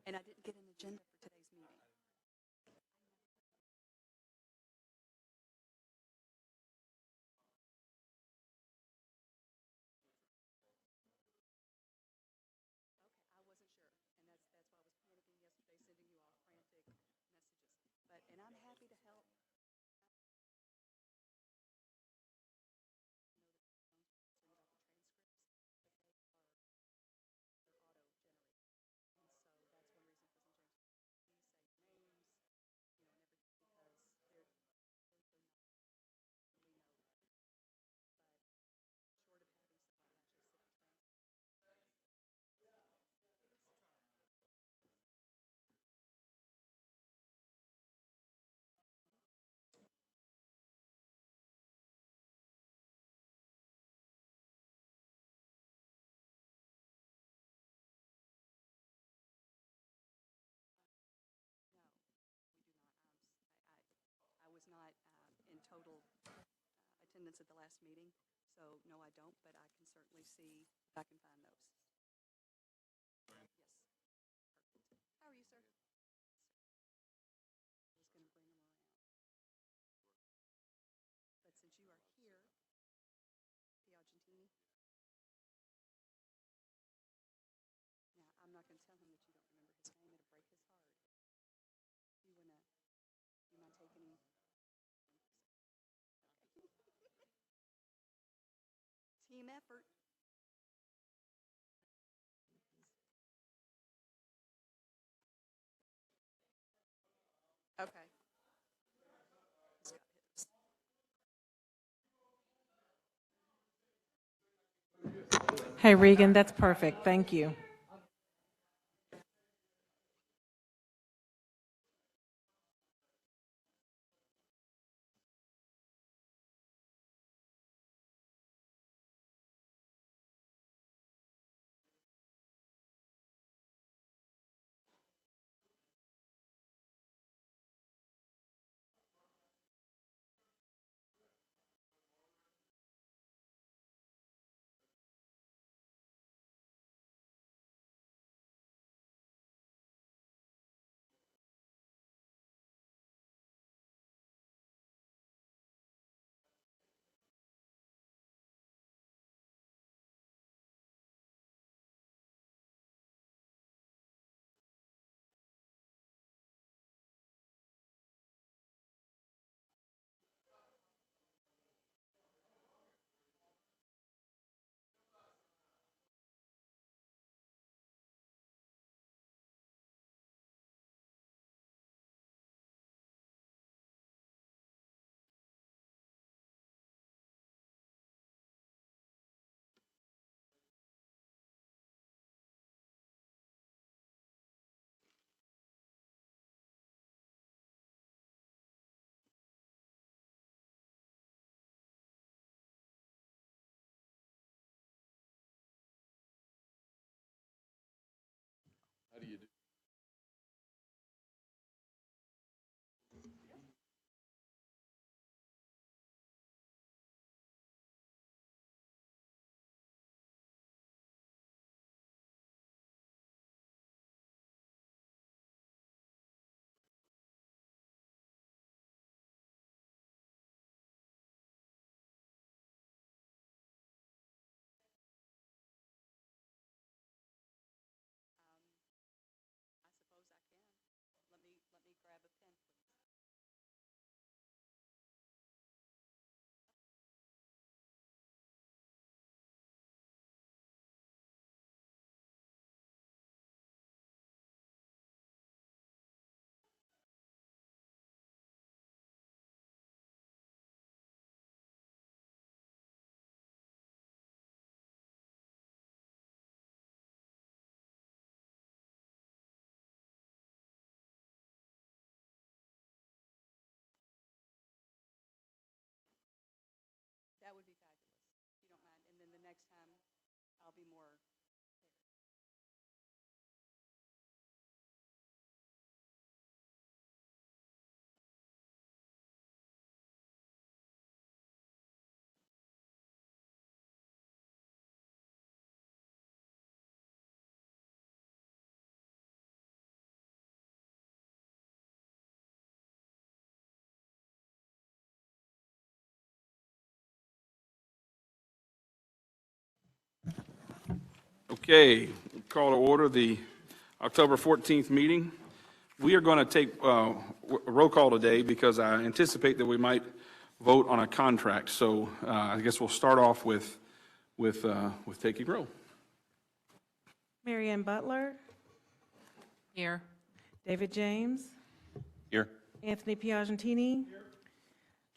And I didn't get an agenda for today's meeting. Okay, I wasn't sure, and that's why I was panicking yesterday, sending you all frantic messages. And I'm happy to help. I was not in total attendance at the last meeting, so no, I don't, but I can certainly see if I can find those. Yes. Perfect. How are you, sir? I was going to bring them around. But since you are here, Piagentini, now I'm not going to tell him that you don't remember his name. It'll break his heart. You mind taking him? Okay. Team effort. Okay. Hey, Regan, that's perfect. Thank you. How do you do? I suppose I can. Let me grab a pen, please. That would be fabulous, if you don't mind. And then the next time, I'll be more Okay, we'll call to order the October 14th meeting. We are going to take a roll call today because I anticipate that we might vote on a contract. So I guess we'll start off with taking roll. Mary Ann Butler, Here. David James, Here. Anthony Piagentini,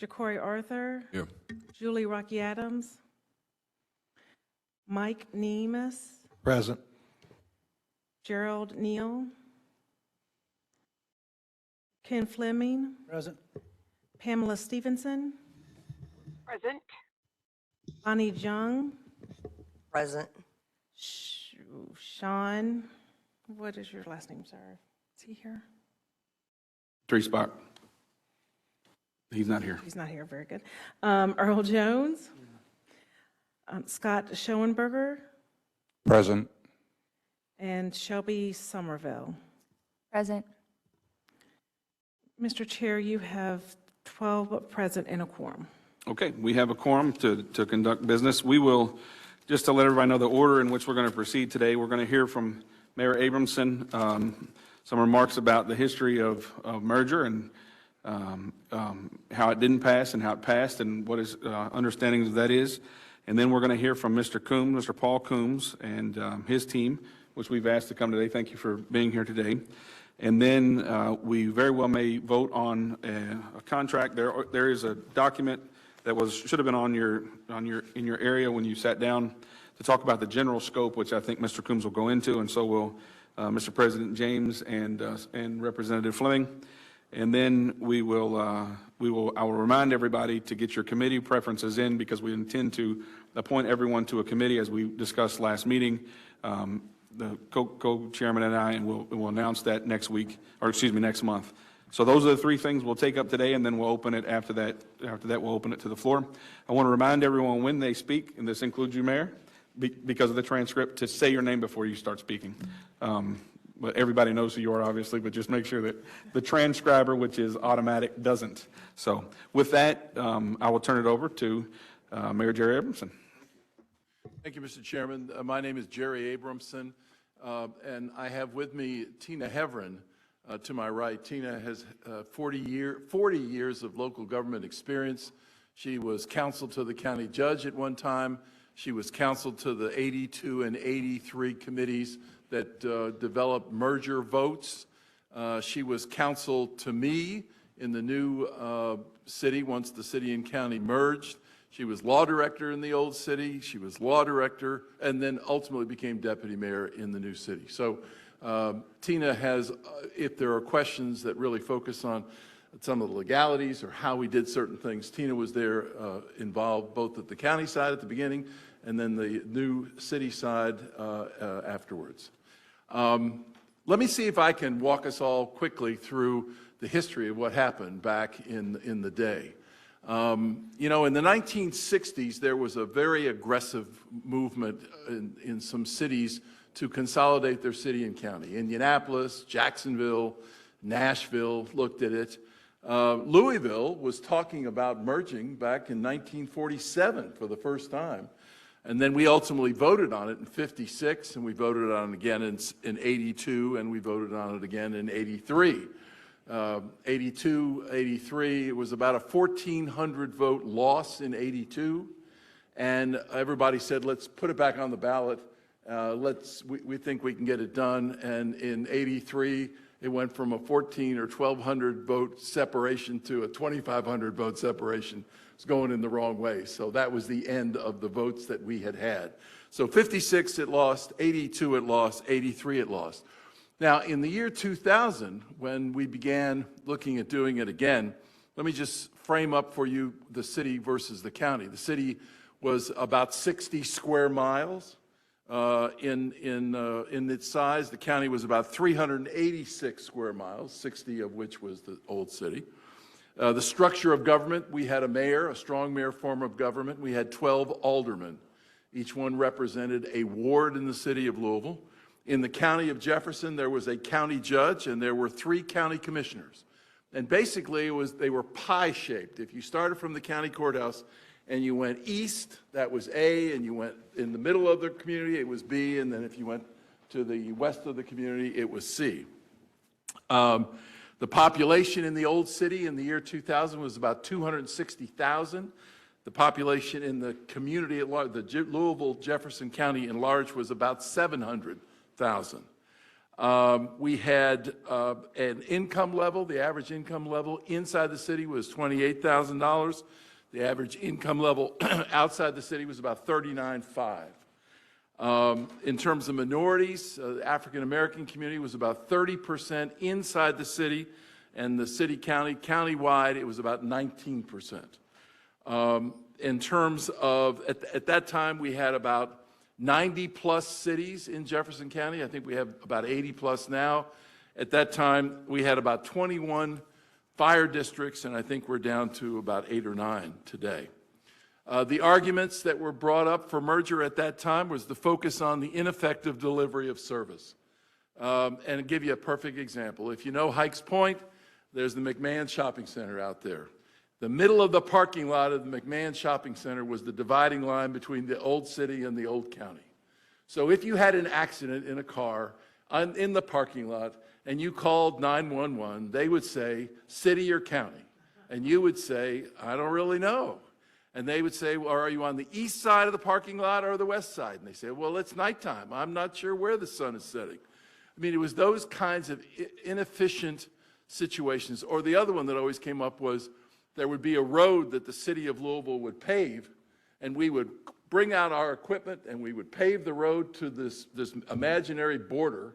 Ja'Cory Arthur, Here. Julie Rocky Adams, Mike Nemus, Present. Gerald Neal, Ken Fleming, Present. Pamela Stevenson, Present. Bonnie Jung, Present. Sean, what is your last name, sir? Is he here? Spot. He's not here. He's not here, very good. Earl Jones, Scott Schoenberger, Present. and Shelby Somerville. Present. Mr. Chair, you have 12 present and a quorum. Okay, we have a quorum to conduct business. We will, just to let everybody know the order in which we're going to proceed today, we're going to hear from Mayor Abramson, some remarks about the history of merger and how it didn't pass and how it passed and what his understanding of that is. And then we're going to hear from Mr. Coombs, Mr. Paul Coombs, and his team, which we've asked to come today. Thank you for being here today. And then we very well may vote on a contract. There is a document that should have been in your area when you sat down to talk about the general scope, which I think Mr. Coombs will go into, and so will Mr. President James and Representative Fleming. And then I will remind everybody to get your committee preferences in because we intend to appoint everyone to a committee as we discussed last meeting. The co-chairman and I, and we'll announce that next month. So those are the three things we'll take up today, and then we'll open it after that. After that, we'll open it to the floor. I want to remind everyone when they speak, and this includes you, Mayor, because of the transcript, to say your name before you start speaking. But everybody knows who you are, obviously, but just make sure that the transcriber, which is automatic, doesn't. So with that, I will turn it over to Mayor Jerry Abramson. Thank you, Mr. Chairman. My name is Jerry Abramson, and I have with me Tina Heverin to my right. Tina has 40 years of local government experience. She was counsel to the county judge at one time. She was counsel to the 82 and 83 committees that developed merger votes. She was counsel to me in the new city once the city and county merged. She was law director in the old city. She was law director and then ultimately became deputy mayor in the new city. So Tina has, if there are questions that really focus on some of the legalities or how we did certain things, Tina was there involved both at the county side at the beginning and then the new city side afterwards. Let me see if I can walk us all quickly through the history of what happened back in the day. You know, in the 1960s, there was a very aggressive movement in some cities to consolidate their city and county. Indianapolis, Jacksonville, Nashville looked at it. Louisville was talking about merging back in 1947 for the first time. And then we ultimately voted on it in 56, and we voted on it again in 82, and we voted on it again in 83. 82, 83, it was about a 1,400 vote loss in 82, and everybody said, let's put it back on the ballot. We think we can get it done, and in 83, it went from a 1,400 or 1,200 vote separation to a 2,500 vote separation. It's going in the wrong way, so that was the end of the votes that we had. So 56 it lost, 82 it lost, 83 it lost. Now, in the year 2000, when we began looking at doing it again, let me just frame up for you the city versus the county. The city was about 60 square miles in its size. The county was about 386 square miles, 60 of which was the old city. The structure of government, we had a mayor, a strong mayor form of government. We had 12 aldermen. Each one represented a ward in the city of Louisville. In the county of Jefferson, there was a county judge, and there were 3 county commissioners. And basically, they were pie-shaped. If you started from the county courthouse and you went east, that was A, and you went in the middle of the community, it was B, and then if you went to the west of the community, it was C. The population in the old city in the year 2000 was about 260,000. The population in the community at large, the Louisville, Jefferson County in large, was about 700,000. We had an income level, the average income level inside the city was $28,000. The average income level outside the city was about $39,500. In terms of minorities, the African-American community was about 30% inside the city, and the countywide, it was about 19%. In terms of, at that time, we had about 90-plus cities in Jefferson County. I think we have about 80-plus now. At that time, we had about 21 fire districts, and I think we're down to about 8 or 9 today. The arguments that were brought up for merger at that time was the focus on the ineffective delivery of service. And I'll give you a perfect example. If you know Hikes Point, there's the McMahon Shopping Center out there. The middle of the parking lot of the McMahon Shopping Center was the dividing line between the old city and the old county. So if you had an accident in a car in the parking lot and you called 911, they would say, city or county? And you would say, I don't really know. And they would say, well, are you on the east side of the parking lot or the west side? And they say, well, it's nighttime. I'm not sure where the sun is setting. I mean, it was those kinds of inefficient situations. Or the other one that always came up was, there would be a road that the city of Louisville would pave, and we would bring out our equipment and we would pave the road to this imaginary border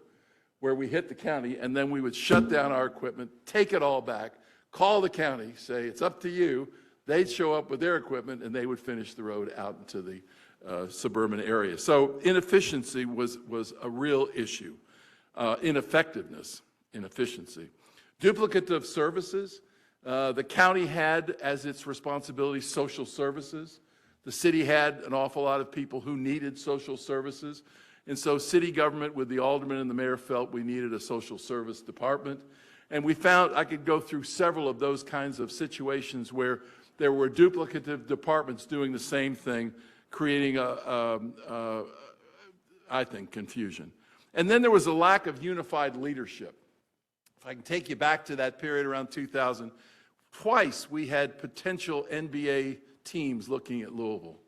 where we hit the county, and then we would shut down our equipment, take it all back, call the county, say, it's up to you. They'd show up with their equipment and they would finish the road out into the suburban area. So inefficiency was a real issue. Ineffectiveness, inefficiency. Duplicative services. The county had as its responsibility social services. The city had an awful lot of people who needed social services. And so city government with the alderman and the mayor felt we needed a social service department. And we found, I could go through several of those kinds of situations where there were duplicative departments doing the same thing, creating I think, confusion. And then there was a lack of unified leadership. If I can take you back to that period around 2000, twice we had potential NBA teams looking at Louisville.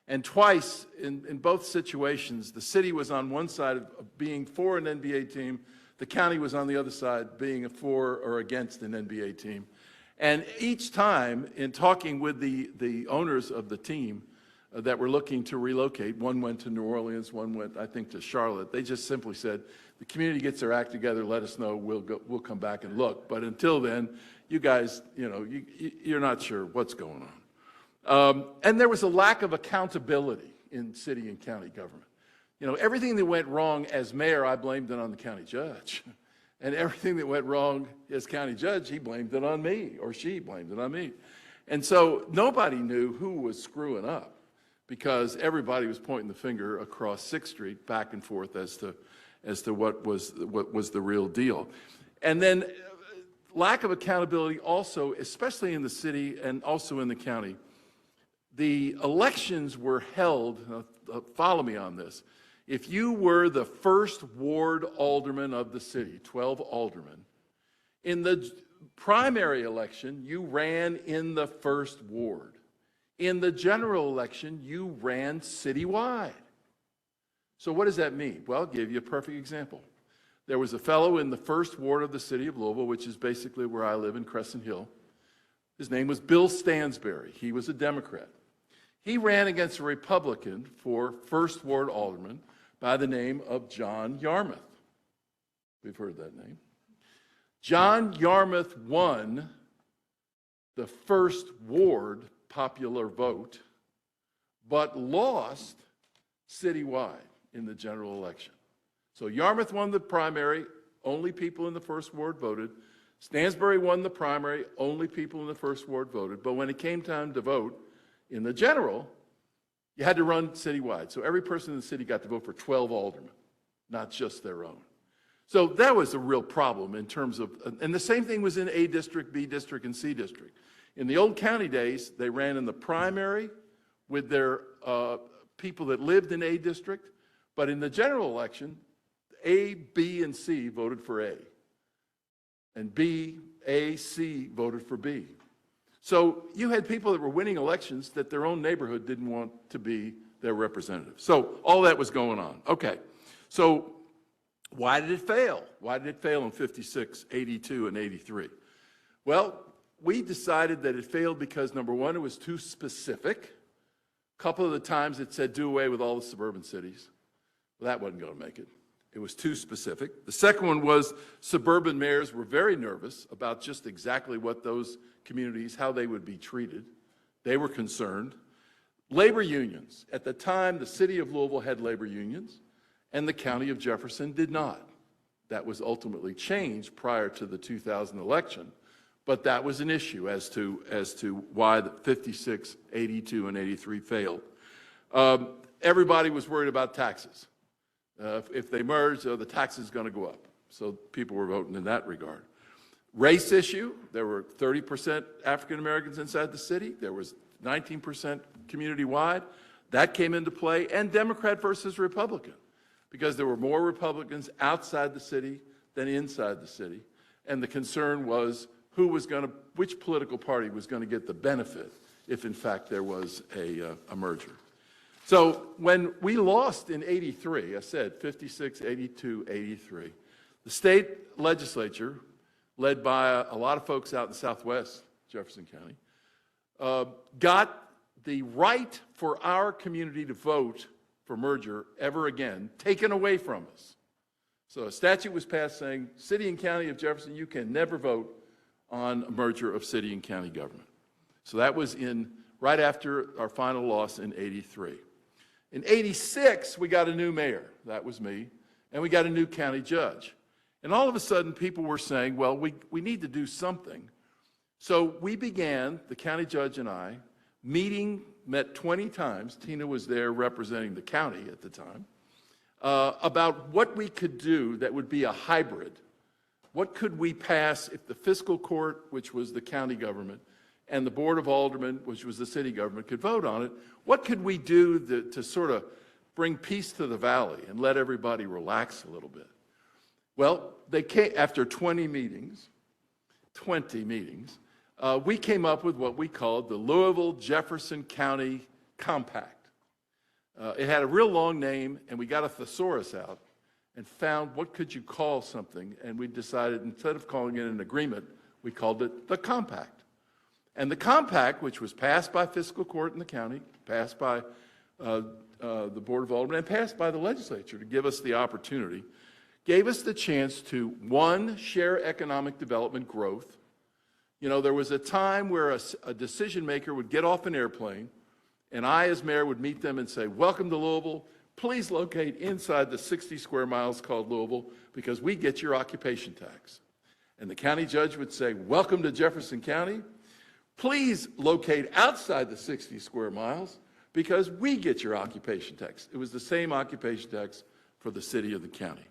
And twice, in both situations, the city was on one side of being for an NBA team, the county was on the other side being for or against an NBA team. And each time, in talking with the owners of the team that were looking to relocate, one went to New Orleans, one went, I think, to Charlotte, they just simply said, the community gets their act together, let us know, we'll come back and look. But until then, you guys, you're not sure what's going on. And there was a lack of accountability in city and county government. Everything that went wrong as mayor, I blamed it on the county judge. And everything that went wrong as county judge, he blamed it on me, or she blamed it on me. And so nobody knew who was screwing up because everybody was pointing the finger across 6th Street back and forth as to what was the real deal. And then lack of accountability also, especially in the city and also in the county. The elections were held, follow me on this, if you were the first ward alderman of the city, 12 aldermen, in the primary election, you ran in the first ward. In the general election, you ran citywide. So what does that mean? Well, I'll give you a perfect example. There was a fellow in the first ward of the city of Louisville, which is basically where I live in Crescent Hill. His name was Bill Stansberry. He was a Democrat. He ran against a Republican for first ward alderman by the name of John Yarmouth. We've heard that name. John Yarmouth won the first ward popular vote, but lost citywide in the general election. So Yarmouth won the primary, only people in the first ward voted. Stansberry won the primary, only people in the first ward voted. But when it came time to vote in the general, you had to run citywide. So every person in the city got to vote for 12 aldermen, not just their own. So that was a real problem in terms of, and the same thing was in A district, B district, and C district. In the old county days, they ran in the primary, with their people that lived in A district, but in the general election, A, B, and C voted for A. And B, A, C voted for B. So you had people that were winning elections that their own neighborhood didn't want to be their representative. So all that was going on. Okay, so why did it fail? Why did it fail in 56, 82, and 83? Well, we decided that it failed because, number one, it was too specific. A couple of the times it said do away with all the suburban cities. Well, that wasn't going to make it. It was too specific. The second one was suburban mayors were very nervous about just exactly what those communities, how they would be treated. They were concerned. Labor unions. At the time, the city of Louisville had labor unions, and the county of Jefferson did not. That was ultimately changed prior to the 2000 election, but that was an issue as to why the 56, 82, and 83 failed. Everybody was worried about taxes. If they merge, the tax is going to go up. So people were voting in that regard. Race issue, there were 30% African Americans inside the city. There was 19% community-wide. That came into play. And Democrat versus Republican, because there were more Republicans outside the city than inside the city. And the concern was which political party was going to get the benefit if, in fact, there was a merger. So when we lost in 83, I said 56, 82, 83, the state legislature, led by a lot of folks out in southwest Jefferson County, got the right for our community to vote for merger ever again taken away from us. So a statute was passed saying, city and county of Jefferson, you can never vote on a merger of city and county government. So that was right after our final loss in 83. In 86, we got a new mayor, that was me, and we got a new county judge. And all of a sudden, people were saying, well, we need to do something. So we began, the county judge and I, met 20 times, Tina was there representing the county at the time, about what we could do that would be a hybrid. What could we pass if the fiscal court, which was the county government, and the Board of Aldermen, which was the city government, could vote on it? What could we do to sort of bring peace to the valley and let everybody relax a little bit? Well, they came after 20 meetings, we came up with what we called the Louisville-Jefferson County Compact. It had a real long name, and we got a thesaurus out and found what could you call something, and we decided instead of calling it an agreement, we called it the Compact. And the compact, which was passed by fiscal court in the county, passed by the Board of Aldermen, and passed by the legislature to give us the opportunity, gave us the chance to, one, share economic development growth. You know, there was a time where a decision maker would get off an airplane, and I, as mayor, would meet them and say, welcome to Louisville. Please locate inside the 60 square miles called Louisville, because we get your occupation tax. And the county judge would say, welcome to Jefferson County. Please locate outside the 60 square miles because we get your occupation tax. It was the same occupation tax for the city of the county.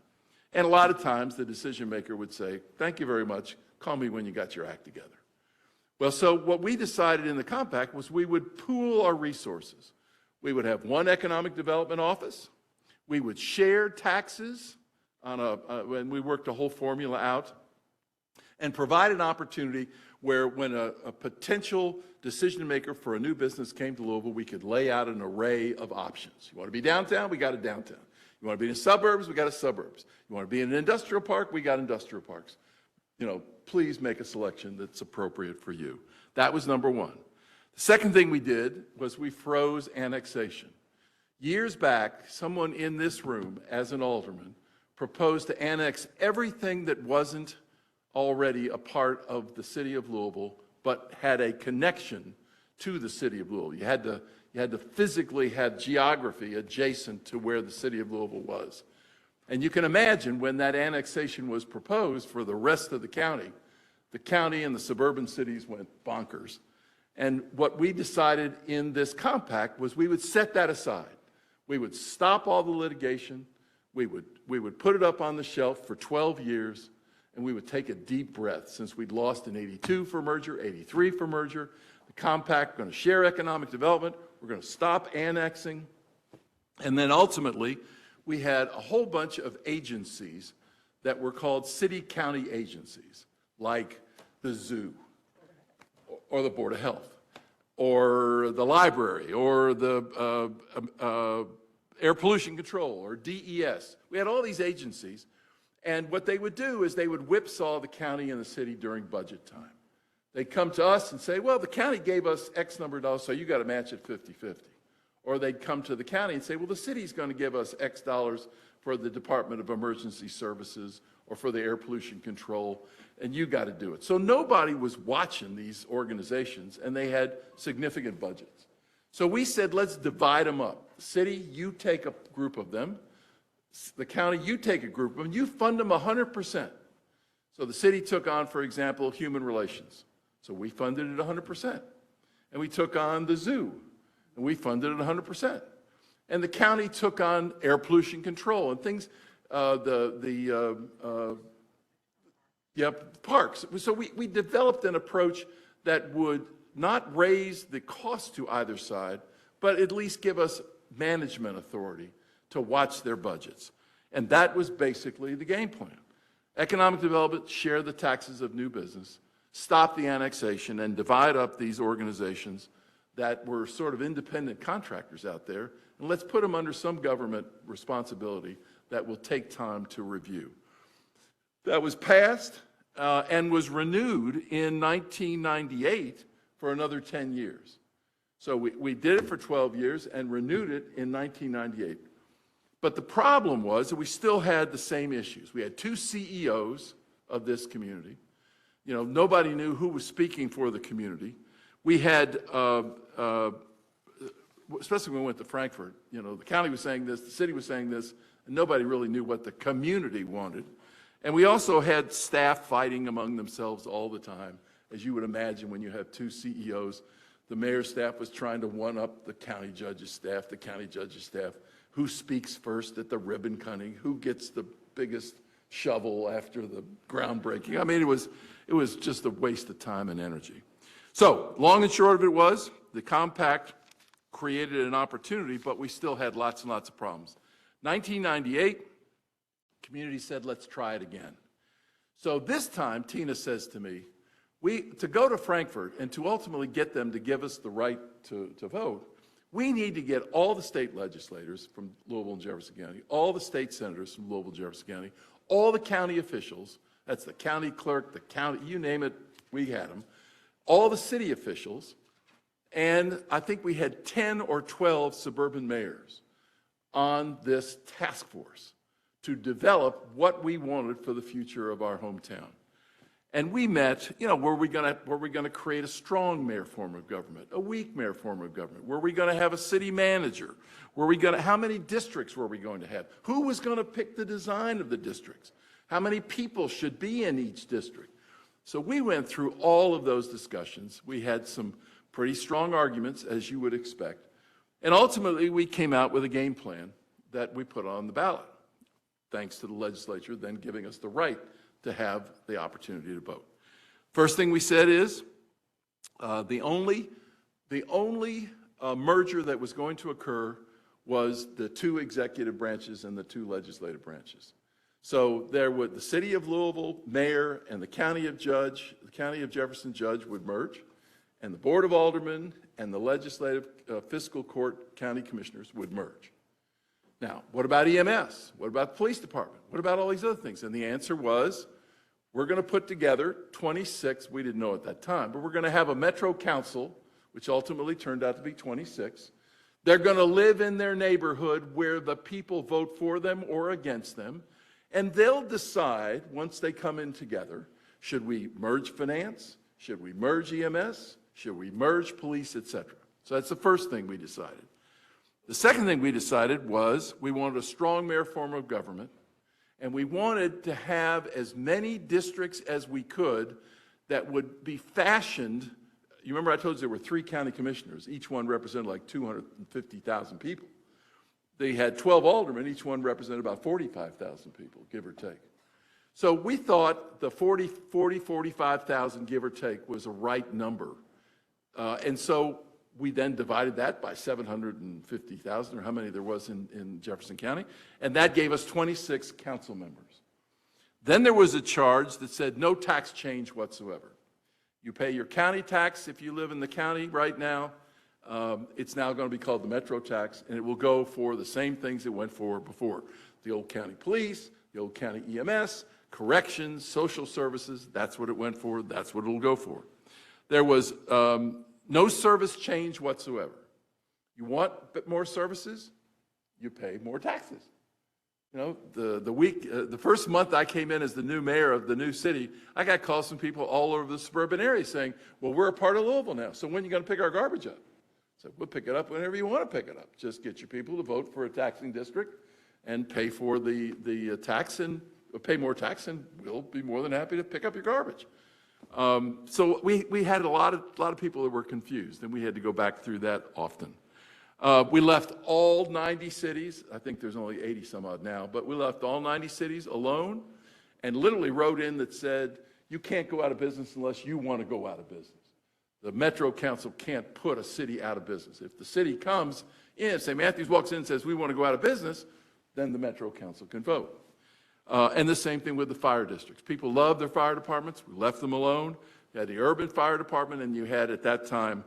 And a lot of times the decision maker would say, thank you very much, call me when you got your act together. Well, so what we decided in the compact was we would pool our resources. We would have one economic development office. We would share taxes when we worked a whole formula out, and provide an opportunity where when a potential decision maker for a new business came to Louisville, we could lay out an array of options. You want to be downtown? We got a downtown. You want to be in the suburbs? We got a suburbs. You want to be in an industrial park? We got industrial parks. You know, please make a selection that's appropriate for you. That was number one. The second thing we did was we froze annexation. Years back, someone in this room, as an alderman, proposed to annex everything that wasn't already a part of the city of Louisville, but had a connection to the city of Louisville. You had to physically have geography adjacent to where the city of Louisville was. And you can imagine when that annexation was proposed for the rest of the county and the suburban cities went bonkers. And what we decided in this compact was we would set that aside. We would stop all the litigation. We would put it up on the shelf for 12 years. And we would take a deep breath. Since we'd lost in 82 for merger, 83 for merger, the compact, going to share economic development, we're going to stop annexing. And then ultimately, we had a whole bunch of agencies that were called city-county agencies, like the zoo, or the Board of Health, or the library, or the air pollution control, or DES. We had all these agencies, and what they would do is they would whipsaw the county and the city during budget time. They'd come to us and say, well, the county gave us X number of dollars, so you got to match it 50-50. Or they'd come to the county and say, well, the city's going to give us X dollars for the Department of Emergency Services or for the air pollution control, and you got to do it. So nobody was watching these organizations, and they had significant budgets. So we said, let's divide them up. City, you take a group of them. The county, you take a group of them. You fund them 100%. So the city took on, for example, human relations. So we funded it 100%. And we took on the zoo, and we funded it 100%. And the county took on air pollution control and things, parks. So we developed an approach that would not raise the cost to either side, but at least give us management authority to watch their budgets. And that was basically the game plan. Economic development, share the taxes of new business, stop the annexation, and divide up these organizations that were sort of independent contractors out there, and let's put them under some government responsibility that will take time to review. That was passed and was renewed in 1998 for another 10 years. So we did it for 12 years and renewed it in 1998. But the problem was that we still had the same issues. We had two CEOs of this community. You know, nobody knew who was speaking for the community. We had, especially when we went to Frankfurt, you know, the county was saying this, the city was saying this, and nobody really knew what the community wanted. And we also had staff fighting among themselves all the time. As you would imagine, when you have two CEOs, the mayor's staff was trying to one-up the county judge's staff, who speaks first at the ribbon cutting, who gets the biggest shovel after the groundbreaking. I mean, it was just a waste of time and energy. So, long and short of it was, the compact created an opportunity, but we still had lots and lots of problems. 1998, community said, let's try it again. So this time, Tina says to me, to go to Frankfurt and to ultimately get them to give us the right to vote, we need to get all the state legislators from Louisville and Jefferson County, all the state senators from Louisville and Jefferson County, all the county officials, that's the county clerk, the county, you name it, we had them, all the city officials, and I think we had 10 or 12 suburban mayors on this task force to develop what we wanted for the future of our hometown. And we met, you know, were we going to create a strong mayor form of government, a weak mayor form of government? Were we going to have a city manager? How many districts were we going to have? Who was going to pick the design of the districts? How many people should be in each district? So we went through all of those discussions. We had some pretty strong arguments, as you would expect. And ultimately, we came out with a game plan that we put on the ballot, thanks to the legislature then giving us the right to have the opportunity to vote. First thing we said is the only merger that was going to occur was the two executive branches and the two legislative branches. So there would the city of Louisville mayor and the county of Jefferson judge would merge, and the board of aldermen and the legislative fiscal court county commissioners would merge. Now, what about EMS? What about the police department? What about all these other things? And the answer was, we're going to put together 26, we didn't know at that time, but we're going to have a metro council, which ultimately turned out to be 26. They're going to live in their neighborhood where the people vote for them or against them, and they'll decide, once they come in together, should we merge finance? Should we merge EMS? Should we merge police, etc.? So that's the first thing we decided. The second thing we decided was we wanted a strong mayor form of government, and we wanted to have as many districts as we could that would be fashioned. You remember I told you there were 3 county commissioners. Each one represented like 250,000 people. They had 12 aldermen. Each one represented about 45,000 people, give or take. So we thought the 45,000, give or take, was a right number. And so We then divided that by 750,000, or how many there was in Jefferson County, and that gave us 26 council members. Then there was a charge that said no tax change whatsoever. You pay your county tax if you live in the county right now. It's now going to be called the Metro tax, and it will go for the same things it went for before. The old county police, the old county EMS, corrections, social services, that's what it went for, that's what it'll go for. There was no service change whatsoever. You want more services, you pay more taxes. You know, the first month I came in as the new mayor of the new city, I got calls from people all over the suburban area saying, well, we're a part of Louisville now, so when are you going to pick our garbage up? So we'll pick it up whenever you want to pick it up. Just get your people to vote for a taxing district and pay for the tax and pay more tax, and we'll be more than happy to pick up your garbage. So we had a lot of people that were confused, and we had to go back through that often. We left all 90 cities, I think there's only 80 some odd now, but we left all 90 cities alone and literally wrote in that said, you can't go out of business unless you want to go out of business. The Metro Council can't put a city out of business. If the city comes in, St. Matthews walks in and says, we want to go out of business, then the Metro Council can vote. And the same thing with the fire districts. People love their fire departments. We left them alone. You had the urban fire department, and you had at that time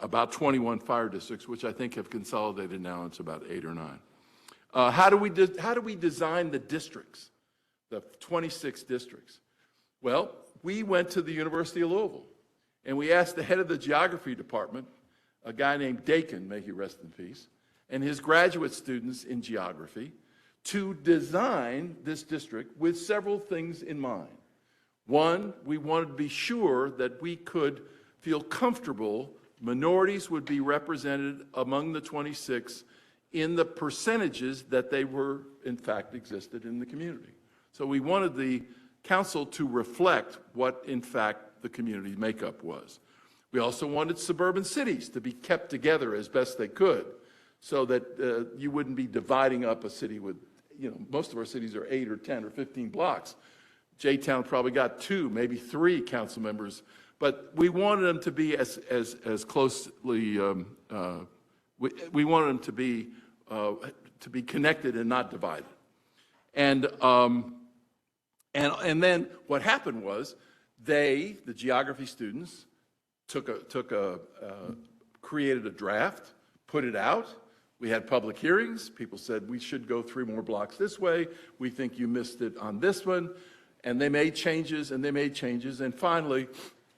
about 21 fire districts, which I think have consolidated now into about 8 or 9. How do we design the districts, the 26 districts? Well, we went to the University of Louisville, and we asked the head of the geography department, a guy named Dakin, may he rest in peace, and his graduate students in geography, to design this district with several things in mind. One, we wanted to be sure that we could feel comfortable minorities would be represented among the 26 in the percentages that they were, in fact, existed in the community. So we wanted the council to reflect what, in fact, the community makeup was. We also wanted suburban cities to be kept together as best they could so that you wouldn't be dividing up a city with, you know, most of our cities are 8 or 10 or 15 blocks. J-Town probably got 2, maybe 3 council members, but we wanted them to be as closely, we wanted them to be connected and not divided. And then what happened was the geography students, created a draft, put it out. We had public hearings. People said, we should go 3 more blocks this way. We think you missed it on this one. And they made changes, and they made changes. And finally,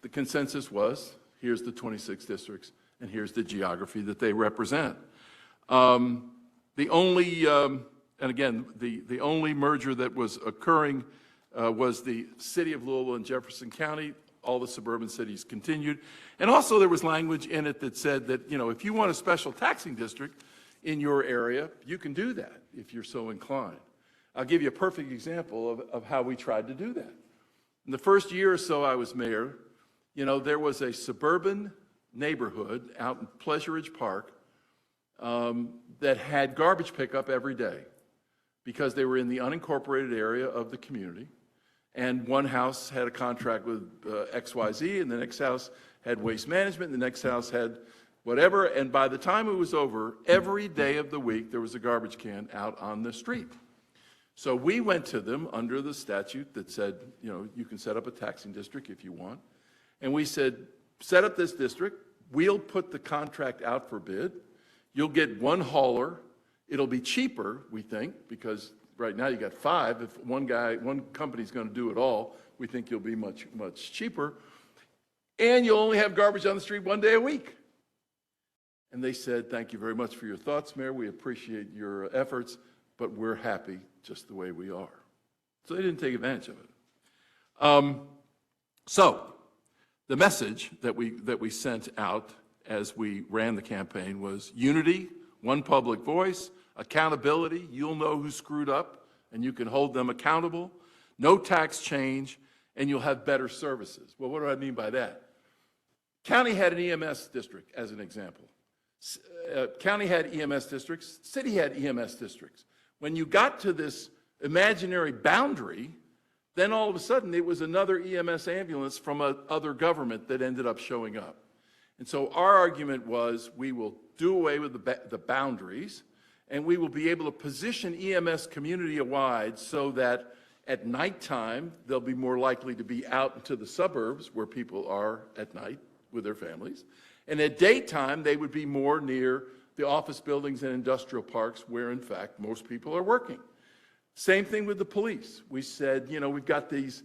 the consensus was, here's the 26 districts, and here's the geography that they represent. The only, and again, the only merger that was occurring was the city of Louisville and Jefferson County. All the suburban cities continued. And also there was language in it that said that, you know, if you want a special taxing district in your area, you can do that if you're so inclined. I'll give you a perfect example of how we tried to do that. In the first year or so I was mayor, you know, there was a suburban neighborhood out in Pleasure Ridge Park that had garbage pickup every day because they were in the unincorporated area of the community. And one house had a contract with XYZ, and the next house had waste management, and the next house had whatever. And by the time it was over, every day of the week, there was a garbage can out on the street. So we went to them under the statute that said, you know, you can set up a taxing district if you want. And we said, set up this district. We'll put the contract out for bid. You'll get 1 hauler. It'll be cheaper, we think, because right now you got 5. If one company's going to do it all, we think you'll be much, much cheaper. And you'll only have garbage on the street 1 day a week. And they said, thank you very much for your thoughts, Mayor. We appreciate your efforts, but we're happy just the way we are. So they didn't take advantage of it. So the message that we sent out as we ran the campaign was unity, one public voice, accountability. You'll know who screwed up, and you can hold them accountable. No tax change, and you'll have better services. Well, what do I mean by that? County had an EMS district, as an example. County had EMS districts. City had EMS districts. When you got to this imaginary boundary, then all of a sudden it was another EMS ambulance from another government that ended up showing up. And so our argument was we will do away with the boundaries, and we will be able to position EMS community-wide so that at nighttime, they'll be more likely to be out into the suburbs where people are at night with their families. And at daytime, they would be more near the office buildings and industrial parks where, in fact, most people are working. Same thing with the police. We said, you know, we've got these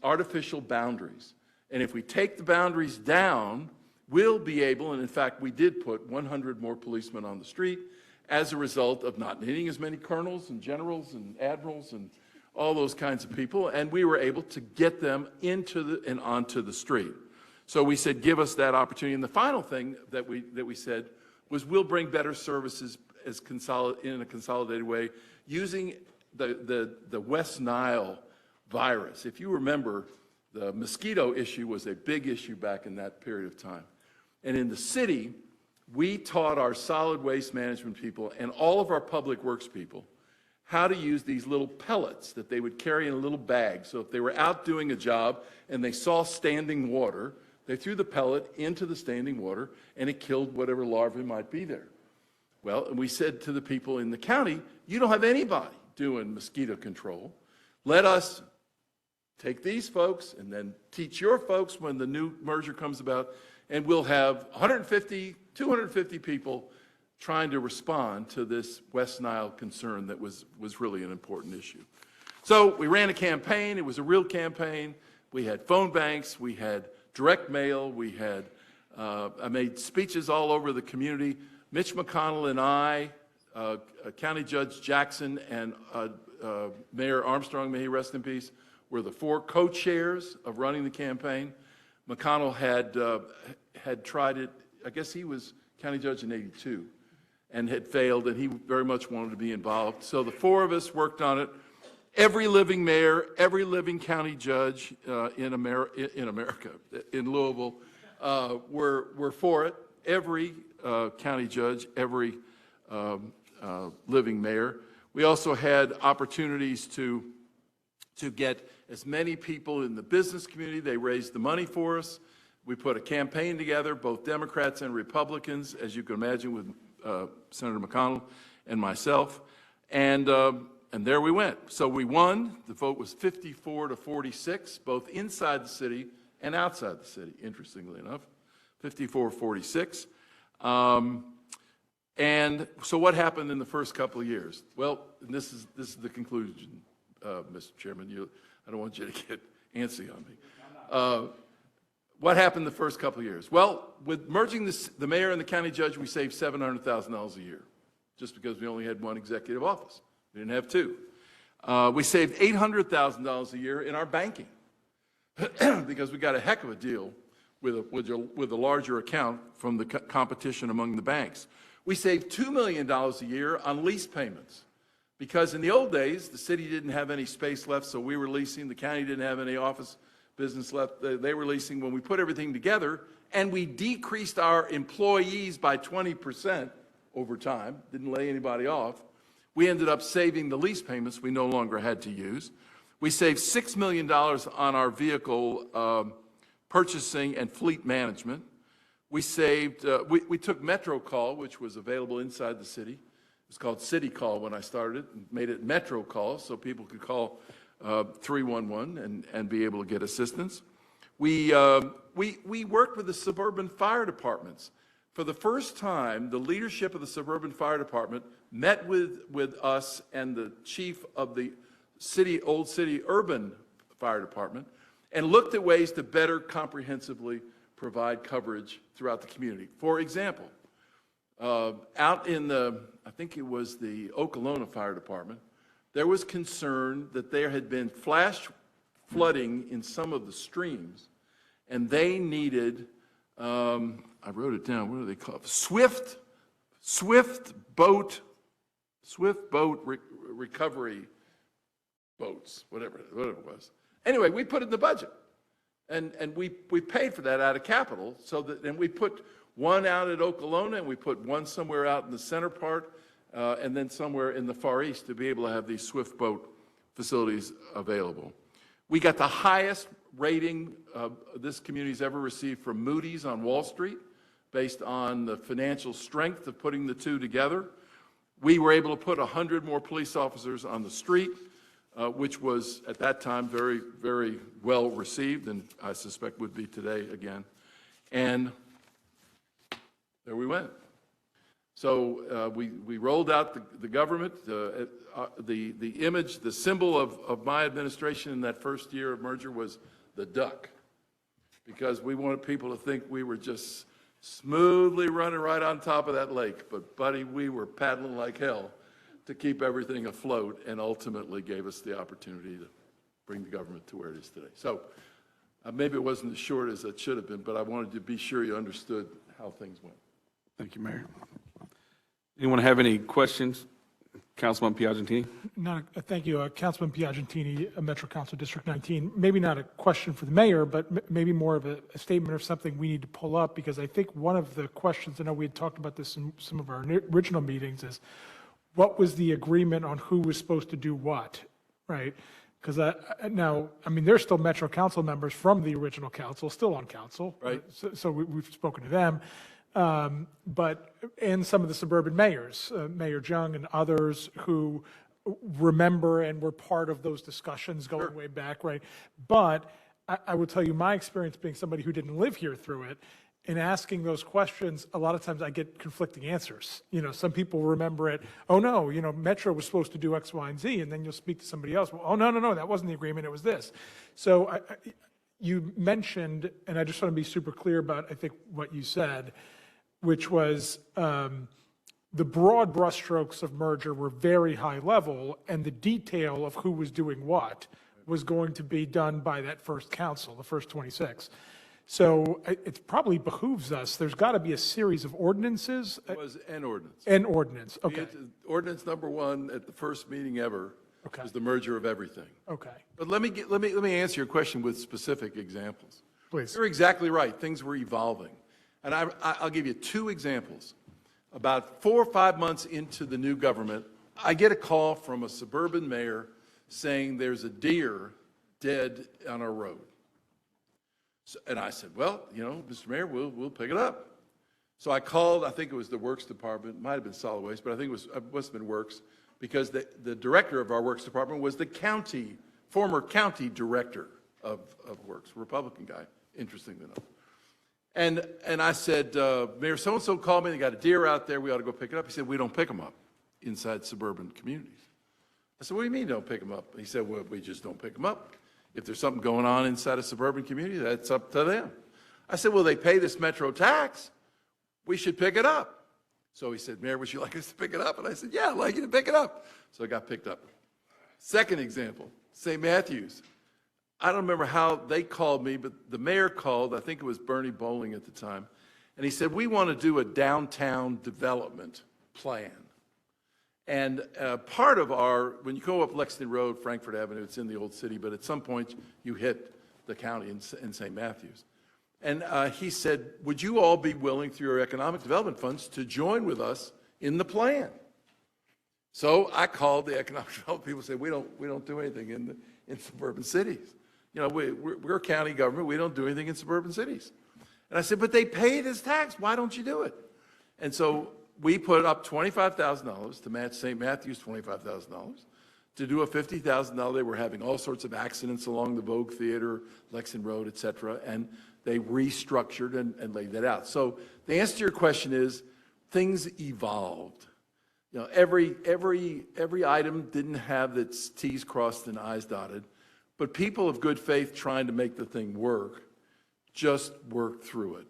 artificial boundaries. And if we take the boundaries down, we'll be able, and in fact, we did put 100 more policemen on the street as a result of not needing as many colonels and generals and admirals and all those kinds of people, and we were able to get them into and onto the street. So we said, give us that opportunity. And the final thing that we said was we'll bring better services in a consolidated way using the West Nile virus. If you remember, the mosquito issue was a big issue back in that period of time. And in the city, we taught our solid waste management people and all of our public works people how to use these little pellets that they would carry in a little bag. So if they were out doing a job and they saw standing water, they threw the pellet into the standing water and it killed whatever larvae might be there. Well, and we said to the people in the county, you don't have anybody doing mosquito control. Let us take these folks and then teach your folks when the new merger comes about, and we'll have 150, 250 people trying to respond to this West Nile concern that was really an important issue. So we ran a campaign. It was a real campaign. We had phone banks. We had direct mail. We had, I made speeches all over the community. Mitch McConnell and I, County Judge Jackson and Mayor Armstrong, may he rest in peace, were the 4 co-chairs of running the campaign. McConnell had tried it, I guess he was county judge in '82, and had failed, and he very much wanted to be involved. So the 4 of us worked on it. Every living mayor, every living county judge in America, in Louisville, were for it. Every county judge, every living mayor. We also had opportunities to get as many people in the business community. They raised the money for us. We put a campaign together, both Democrats and Republicans, as you can imagine, with Senator McConnell and myself. And there we went. So we won. The vote was 54-46, both inside the city and outside the city, interestingly enough, 54-46. And so what happened in the first couple of years? Well, this is the conclusion, Mr. Chairman. I don't want you to get antsy on me. What happened the first couple of years? Well, with merging the mayor and the county judge, we saved $700,000 a year, just because we only had 1 executive office. We didn't have 2. We saved $800,000 a year in our banking, because we got a heck of a deal with a larger account from the competition among the banks. We saved $2 million a year on lease payments, because in the old days, the city didn't have any space left, so we were leasing. The county didn't have any office business left. They were leasing. When we put everything together, and we decreased our employees by 20% over time, didn't lay anybody off, we ended up saving the lease payments we no longer had to use. We saved $6 million on our vehicle purchasing and fleet management. We saved, we took Metro Call, which was available inside the city. It was called City Call when I started, and made it Metro Call so people could call 311 and be able to get assistance. We worked with the suburban fire departments. For the first time, the leadership of the suburban fire department met with us and the chief of the Old City Urban Fire Department and looked at ways to better comprehensively provide coverage throughout the community. For example, out in I think it was the Okolona Fire Department, there was concern that there had been flash flooding in some of the streams, and they needed, I wrote it down, what are they called? Swift boat recovery boats, whatever it was. Anyway, we put it in the budget, and we paid for that out of capital, and we put one out at Okolona, and we put one somewhere out in the center part, and then somewhere in the Far East to be able to have these swift boat facilities available. We got the highest rating this community's ever received from Moody's on Wall Street, based on the financial strength of putting the two together. We were able to put 100 more police officers on the street, which was at that time very, very well received, and I suspect would be today again. And there we went. So we rolled out the government, the image, the symbol of my administration in that first year of merger was the duck, because we wanted people to think we were just smoothly running right on top of that lake. But buddy, we were paddling like hell to keep everything afloat, and ultimately gave us the opportunity to bring the government to where it is today. So maybe it wasn't as short as it should have been, but I wanted to be sure you understood how things went. Thank you, Mayor. Anyone have any questions? Councilman Piagentini? Thank you, Councilman Piagentini, Metro Council District 19. Maybe not a question for the mayor, but maybe more of a statement of something we need to pull up, because I think one of the questions, I know we had talked about this in some of our original meetings, is what was the agreement on who was supposed to do what, right? Because now, I mean, there's still Metro Council members from the original council still on council. Right. So we've spoken to them. And some of the suburban mayors, Mayor Jung and others who remember and were part of those discussions going way back, right? But I will tell you my experience being somebody who didn't live here through it, in asking those questions, a lot of times I get conflicting answers. You know, some people remember it, oh no, you know, Metro was supposed to do X, Y, and Z, and then you'll speak to somebody else, well, oh no, that wasn't the agreement, it was this. So you mentioned, and I just want to be super clear about, I think, what you said, which was the broad brushstrokes of merger were very high level, and the detail of who was doing what was going to be done by that first council, the first 26. So it probably behooves us, there's got to be a series of ordinances. It was an ordinance. An ordinance, okay. Ordinance number one at the first meeting ever Okay. was the merger of everything. Okay, But let me answer your question with specific examples. please. You're exactly right. Things were evolving. And I'll give you two examples. About 4 or 5 months into the new government, I get a call from a suburban mayor saying there's a deer dead on our road. So, and I said, well, you know, Mr. Mayor, we'll pick it up. So I called, I think it was the Works Department, it might have been Solid Waste, but I think it must have been Works, because the director of our Works Department was the former county director of Works, Republican guy, interesting to know. And I said, Mayor so-and-so called me, they got a deer out there, we ought to go pick it up. He said, we don't pick them up inside suburban communities. I said, what do you mean don't pick them up? He said, well, we just don't pick them up. If there's something going on inside a suburban community, that's up to them. I said, well, they pay this Metro tax. We should pick it up. So he said, Mayor, would you like us to pick it up? And I said, yeah, I'd like you to pick it up. So it got picked up. Second example, St. Matthews. I don't remember how they called me, but the mayor called, I think it was Bernie Bowling at the time, and he said, we want to do a downtown development plan. And part of when you go up Lexington Road, Frankfurt Avenue, it's in the old city, but at some point you hit the county in St. Matthews. And he said, would you all be willing through your economic development funds to join with us in the plan? So I called the economic development people and said, we don't do anything in suburban cities. You know, we're a county government, we don't do anything in suburban cities. And I said, but they pay it as tax, why don't you do it? And so we put up $25,000 to match St. Matthews $25,000 to do a $50,000. They were having all sorts of accidents along the Vogue Theater, Lexington Road, et cetera, and they restructured and laid that out. So the answer to your question is things evolved. You know, every item didn't have its T's crossed and I's dotted, but people of good faith trying to make the thing work just worked through it.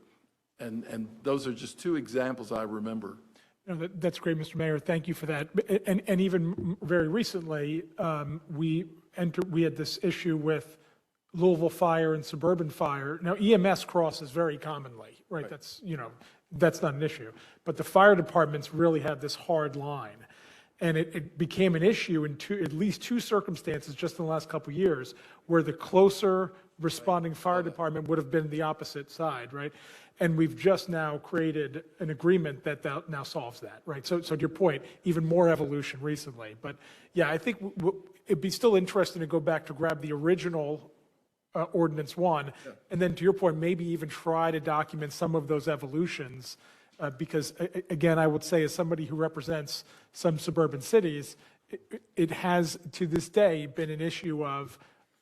And those are just two examples I remember. No, that's great, Mr. Mayor. Thank you for that. And even very recently, we had this issue with Louisville fire and suburban fire. Now, EMS crosses very commonly, right? That's, you know, that's not an issue. But the fire departments really have this hard line. And it became an issue in at least two circumstances just in the last couple of years where the closer responding fire department would have been the opposite side, right? And we've just now created an agreement that now solves that, right? So to your point, even more evolution recently. But yeah, I think it'd be still interesting to go back to grab the original Ordinance 1. And then to your point, maybe even try to document some of those evolutions. Because again, I would say as somebody who represents some suburban cities, it has to this day been an issue of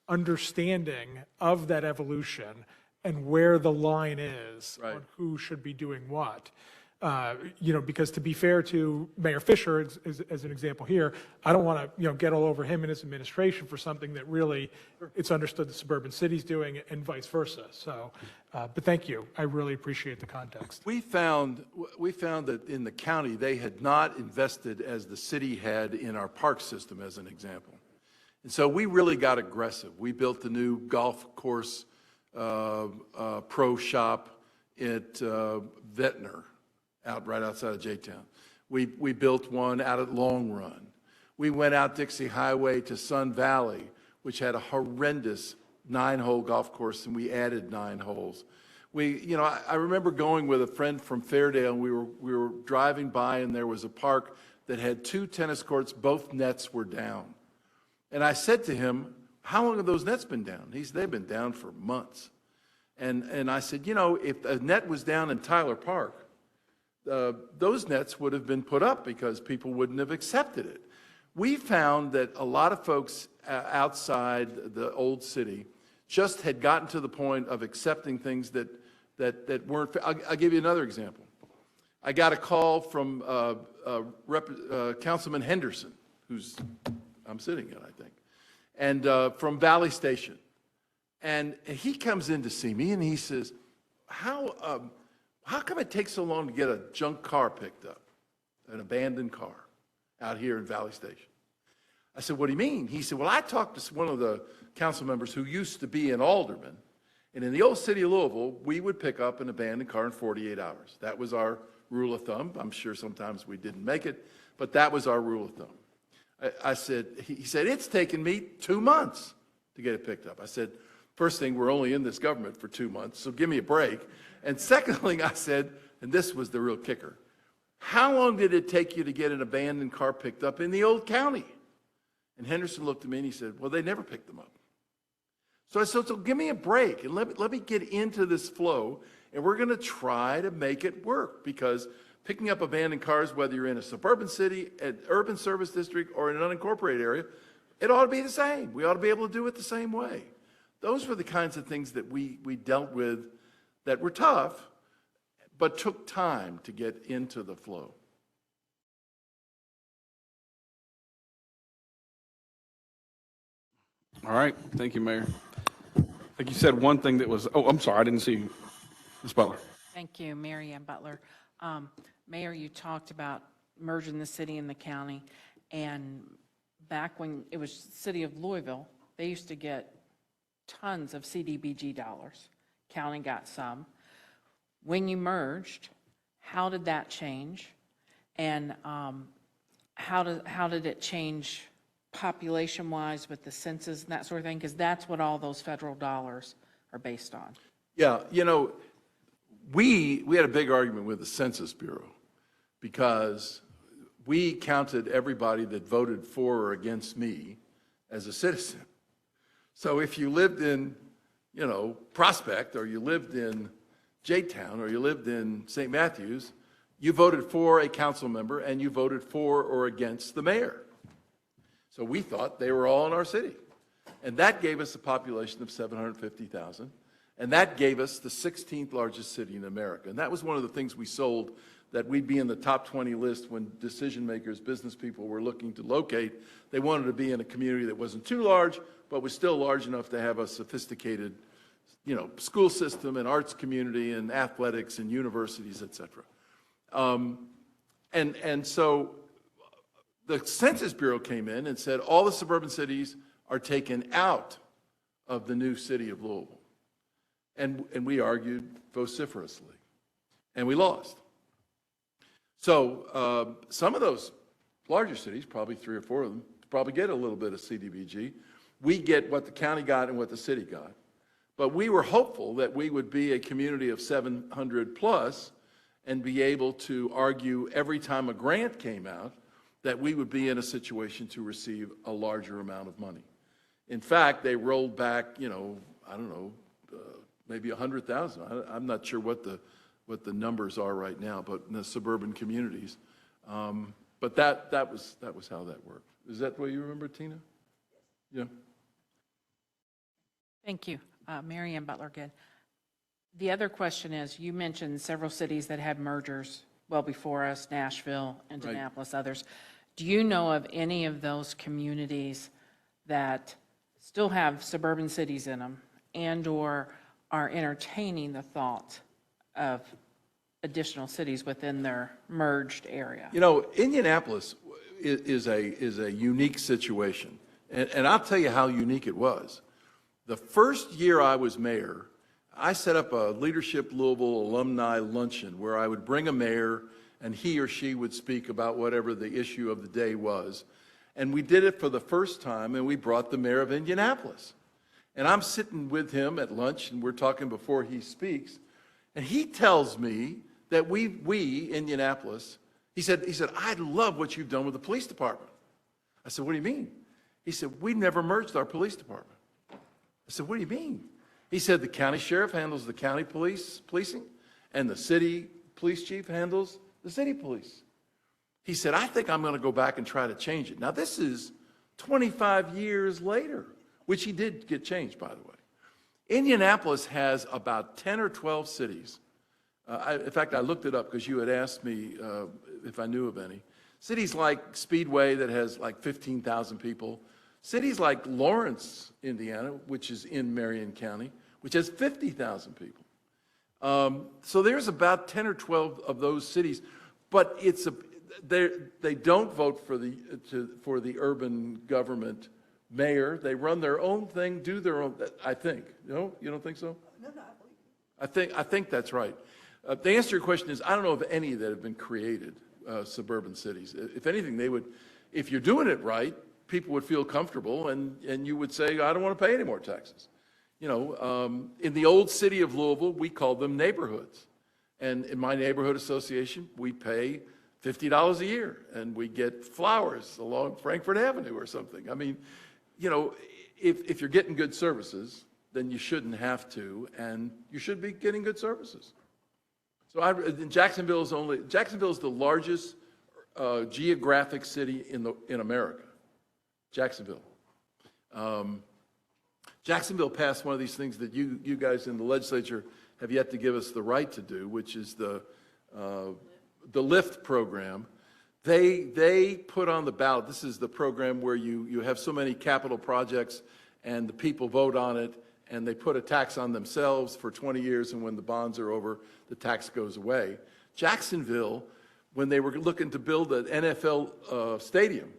understanding of that evolution and where the line is Right. on who should be doing what. Because to be fair to Mayor Fisher, as an example here, I don't want to, get all over him and his administration for something that really it's understood the suburban city's doing and vice versa. So, but thank you. I really appreciate the context. We found that in the county, they had not invested as the city had in our park system, as an example. And so we really got aggressive. We built the new golf course pro shop at Ventnor, right outside of J-Town. We built one out at Long Run. We went out Dixie Highway to Sun Valley, which had a horrendous 9-hole golf course, and we added 9 holes. I remember going with a friend from Fairdale, and we were driving by, and there was a park that had 2 tennis courts, both nets were down. And I said to him, how long have those nets been down? He said, they've been down for months. And I said, if a net was down in Tyler Park, those nets would have been put up because people wouldn't have accepted it. We found that a lot of folks outside the old city just had gotten to the point of accepting things that weren't. I'll give you another example. I got a call from Councilman Henderson, who's I'm sitting in, I think, and from Valley Station. And he comes in to see me, and he says, how come it takes so long to get a junk car picked up, an abandoned car out here in Valley Station? I said, what do you mean? He said, well, I talked to one of the council members who used to be an alderman, and in the old city of Louisville, we would pick up an abandoned car in 48 hours. That was our rule of thumb. I'm sure sometimes we didn't make it, but that was our rule of thumb. He said, it's taken me 2 months to get it picked up. I said, first thing, we're only in this government for 2 months, so give me a break. And secondly, I said, and this was the real kicker, how long did it take you to get an abandoned car picked up in the old county? And Henderson looked at me and he said, well, they never picked them up. So I said, so give me a break and let me get into this flow, and we're going to try to make it work, because picking up abandoned cars, whether you're in a suburban city, an urban service district, or in an unincorporated area, it ought to be the same. We ought to be able to do it the same way. Those were the kinds of things that we dealt with that were tough, but took time to get into the flow. All right, thank you, Mayor. I think you said one thing that was, I'm sorry, I didn't see you. Ms. Butler. Thank you, Mary Ann Butler. Mayor, you talked about merging the city and the county, and back when it was city of Louisville, they used to get tons of CDBG dollars. County got some. When you merged, how did that change? And how did it change population-wise with the census and that sort of thing? Because that's what all those federal dollars are based on. Yeah, we had a big argument with the Census Bureau because we counted everybody that voted for or against me as a citizen. So if you lived in, Prospect, or you lived in J-Town, or you lived in St. Matthews, you voted for a council member and you voted for or against the mayor. So we thought they were all in our city. And that gave us a population of 750,000. And that gave us the 16th largest city in America. And that was one of the things we sold, that we'd be in the top 20 list when decision makers, business people were looking to locate. They wanted to be in a community that wasn't too large, but was still large enough to have a sophisticated, school system and arts community and athletics and universities, et cetera. And so the Census Bureau came in and said all the suburban cities are taken out of the new city of Louisville. And we argued vociferously, and we lost. So some of those larger cities, probably 3 or 4 of them, probably get a little bit of CDBG. We get what the county got and what the city got. But we were hopeful that we would be a community of 700 plus and be able to argue every time a grant came out that we would be in a situation to receive a larger amount of money. In fact, they rolled back, I don't know, maybe 100,000. I'm not sure what the numbers are right now, but in the suburban communities. But that was how that worked. Is that what you remember, Tina? Yeah. Thank you. Mary Ann Butler again. The other question is, you mentioned several cities that had mergers well before us, Nashville, Indianapolis, others. Do you know of any of those communities that still have suburban cities in them and/or are entertaining the thought of additional cities within their merged area? You know, Indianapolis is a unique situation. And I'll tell you how unique it was. The first year I was mayor, I set up a Leadership Louisville alumni luncheon where I would bring a mayor and he or she would speak about whatever the issue of the day was. And we did it for the first time, and we brought the mayor of Indianapolis. And I'm sitting with him at lunch, and we're talking before he speaks, and he tells me that we Indianapolis, he said, I love what you've done with the police department. I said, what do you mean? He said, we never merged our police department. I said, what do you mean? He said, the county sheriff handles the county policing, and the city police chief handles the city police. He said, I think I'm going to go back and try to change it. Now, this is 25 years later, which he did get changed, by the way. Indianapolis has about 10 or 12 cities. In fact, I looked it up because you had asked me if I knew of any. Cities like Speedway that has like 15,000 people. Cities like Lawrence, Indiana, which is in Marion County, which has 50,000 people. So there's about 10 or 12 of those cities, but they don't vote for the urban government mayor. They run their own thing, do their own, I think. No, you don't think so? No, I believe you. I think that's right. The answer to your question is, I don't know of any that have been created, suburban cities. If anything, they would, if you're doing it right, people would feel comfortable and you would say, I don't want to pay any more taxes. You know, in the old city of Louisville, we called them neighborhoods. And in my neighborhood association, we pay $50 a year and we get flowers along Frankfurt Avenue or something. I mean, you know, if you're getting good services, then you shouldn't have to, and you should be getting good services. So Jacksonville is the largest geographic city in America. Jacksonville. Jacksonville passed one of these things that you guys in the legislature have yet to give us the right to do, which is the LIFT program. They put on the ballot, this is the program where you have so many capital projects and the people vote on it and they put a tax on themselves for 20 years, and when the bonds are over, the tax goes away. Jacksonville, when they were looking to build an NFL stadium,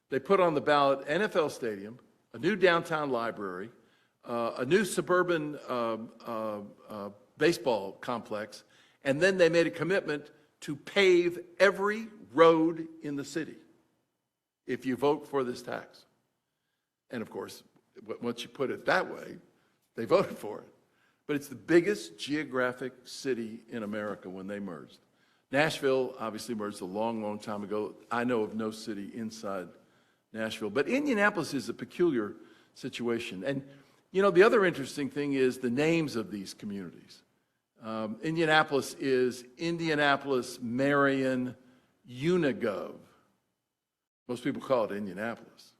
they put on the ballot NFL stadium, a new downtown library, a new suburban baseball complex, and then they made a commitment to pave every road in the city if you vote for this tax. And of course, once you put it that way, they voted for it. But it's the biggest geographic city in America when they merged. Nashville obviously merged a long, long time ago. I know of no city inside Nashville. But Indianapolis is a peculiar situation. And, you know, the other interesting thing is the names of these communities. Indianapolis is Indianapolis Marion Unigov. Most people call it Indianapolis.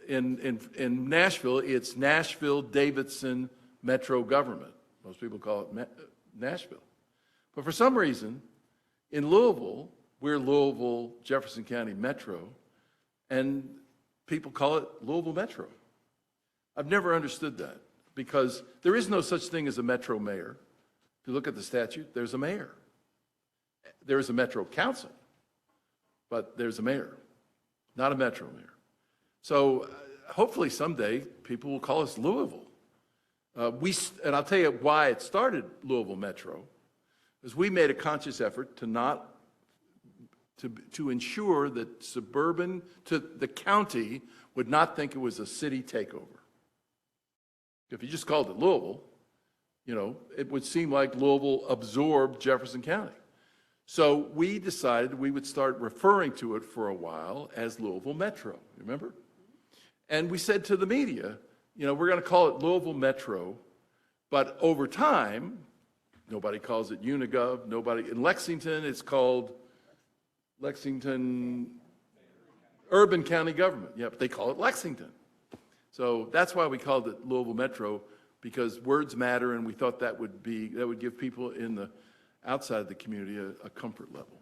In Nashville, it's Nashville-Davidson Metro Government. Most people call it Nashville. But for some reason, in Louisville, we're Louisville, Jefferson County Metro, and people call it Louisville Metro. I've never understood that because there is no such thing as a Metro mayor. If you look at the statute, there's a mayor. There is a Metro Council, but there's a mayor, not a Metro mayor. So hopefully someday people will call us Louisville. And I'll tell you why it started Louisville Metro, is we made a conscious effort to ensure that the county would not think it was a city takeover. If you just called it Louisville, you know, it would seem like Louisville absorbed Jefferson County. So we decided we would start referring to it for a while as Louisville Metro, remember? And we said to the media, we're going to call it Louisville Metro, but over time, nobody calls it Unigov, nobody, in Lexington, it's called Lexington Urban County Government. Yeah, but they call it Lexington. So that's why we called it Louisville Metro, because words matter, and we thought that would give people in the outside the community a comfort level.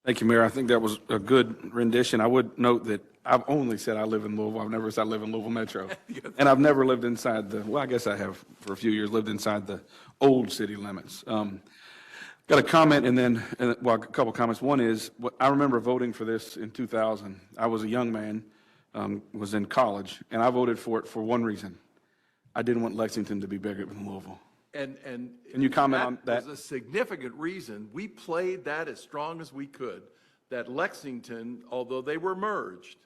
Thank you, Mayor. I think that was a good rendition. I would note that I've only said I live in Louisville. I've never said I live in Louisville Metro. And I've never lived inside well, I guess I have for a few years, lived inside the old city limits. Got a comment well, a couple comments. One is, I remember voting for this in 2000. I was a young man, was in college, and I voted for it for one reason. I didn't want Lexington to be bigger than Louisville. And Can you comment on that? was a significant reason. We played that as strong as we could, that Lexington, although they were merged,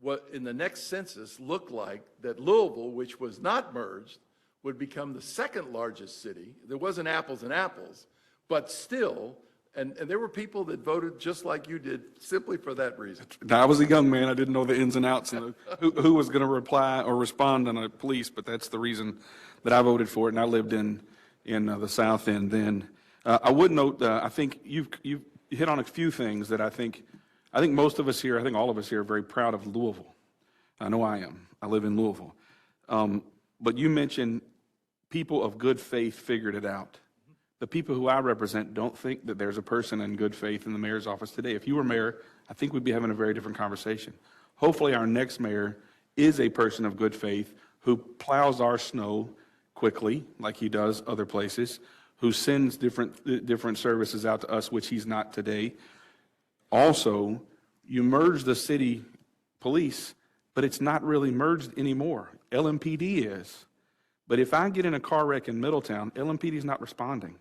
what in the next census looked like that Louisville, which was not merged, would become the second largest city. There wasn't apples and apples, but still, and there were people that voted just like you did simply for that reason. Now, I was a young man. I didn't know the ins and outs and who was going to reply or respond on a police, but that's the reason that I voted for it, and I lived in the South End then. I would note, I think you've hit on a few things that I think most of us here, I think all of us here are very proud of Louisville. I know I am. I live in Louisville. But you mentioned people of good faith figured it out. The people who I represent don't think that there's a person in good faith in the mayor's office today. If you were mayor, I think we'd be having a very different conversation. Hopefully our next mayor is a person of good faith who plows our snow quickly, like he does other places, who sends different services out to us, which he's not today. Also, you merge the city police, but it's not really merged anymore. LMPD is. But if I get in a car wreck in Middletown, LMPD is not responding.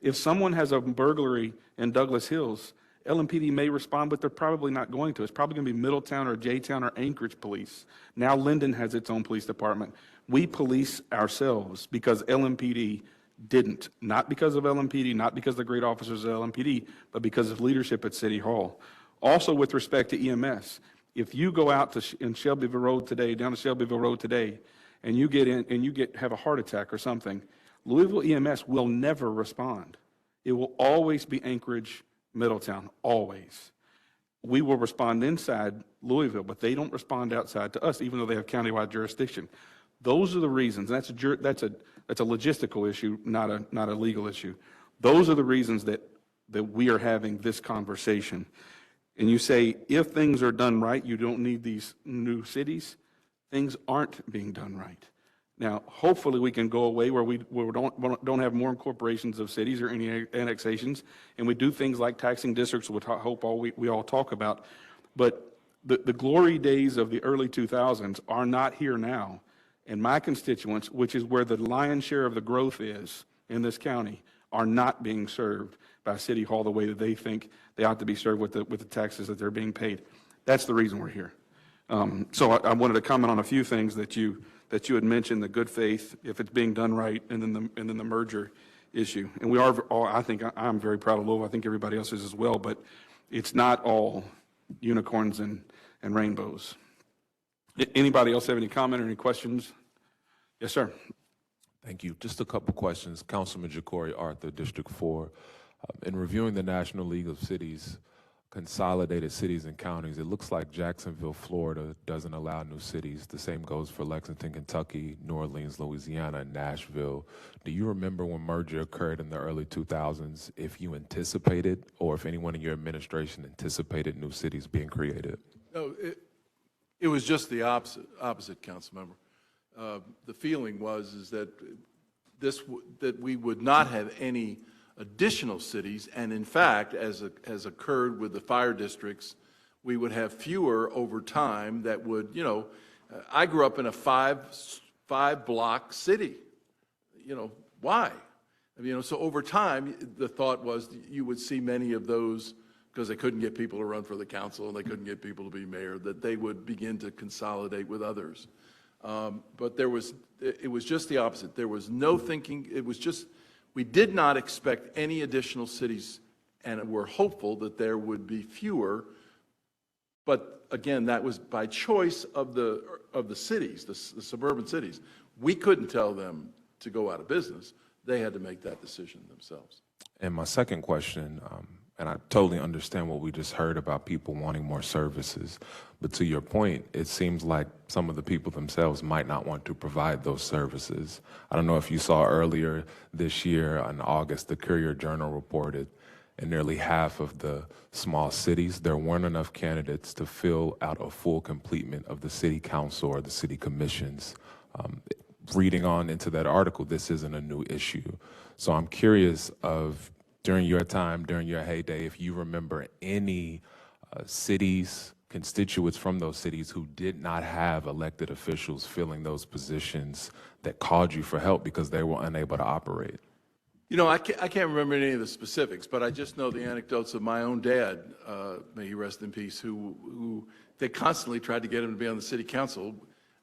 If someone has a burglary in Douglas Hills, LMPD may respond, but they're probably not going to. It's probably going to be Middletown or J-Town or Anchorage police. Now Linden has its own police department. We police ourselves because LMPD didn't. Not because of LMPD, not because of the great officers of LMPD, but because of leadership at City Hall. Also with respect to EMS, if you go out in Shelbyville Road today, down to Shelbyville Road today, and you get in and have a heart attack or something, Louisville EMS will never respond. It will always be Anchorage, Middletown, always. We will respond inside Louisville, but they don't respond outside to us, even though they have countywide jurisdiction. Those are the reasons. That's a logistical issue, not a legal issue. Those are the reasons that we are having this conversation. And you say, if things are done right, you don't need these new cities. Things aren't being done right. Now, hopefully we can go away where we don't have more incorporations of cities or any annexations, and we do things like taxing districts, which I hope we all talk about. But the glory days of the early 2000s are not here now. And my constituents, which is where the lion's share of the growth is in this county, are not being served by City Hall the way that they think they ought to be served with the taxes that they're being paid. That's the reason we're here. So I wanted to comment on a few things that you had mentioned: the good faith, if it's being done right, and then the merger issue. And we are all, I think I'm very proud of Louisville. I think everybody else is as well. But it's not all unicorns and rainbows. Anybody else have any comment or any questions? Yes, sir. Thank you. Just a couple questions. Councilman Ja'Cory Arthur, District 4. In reviewing the National League of Cities, consolidated cities and counties, it looks like Jacksonville, Florida doesn't allow new cities. The same goes for Lexington, Kentucky, New Orleans, Louisiana, and Nashville. Do you remember when merger occurred in the early 2000s, if you anticipated, or if anyone in your administration anticipated new cities being created? No, it was just the opposite, council member. The feeling was that that we would not have any additional cities, and in fact, as occurred with the fire districts, we would have fewer over time that would, I grew up in a five block city. Why? So over time, the thought was you would see many of those, because they couldn't get people to run for the council and they couldn't get people to be mayor, that they would begin to consolidate with others. But it was just the opposite. There was no thinking. It was just, we did not expect any additional cities, and we're hopeful that there would be fewer But again, that was by choice of the cities, the suburban cities. We couldn't tell them to go out of business. They had to make that decision themselves. And my second question, and I totally understand what we just heard about people wanting more services, but to your point, it seems like some of the people themselves might not want to provide those services. I don't know if you saw earlier this year in August, the Courier-Journal reported in nearly half of the small cities, there weren't enough candidates to fill out a full completement of the city council or the city commissions. Reading on into that article, this isn't a new issue. So I'm curious of, during your time, during your heyday, if you remember any cities, constituents from those cities who did not have elected officials filling those positions that called you for help because they were unable to operate. You know, I can't remember any of the specifics, but I just know the anecdotes of my own dad, may he rest in peace, who they constantly tried to get him to be on the city council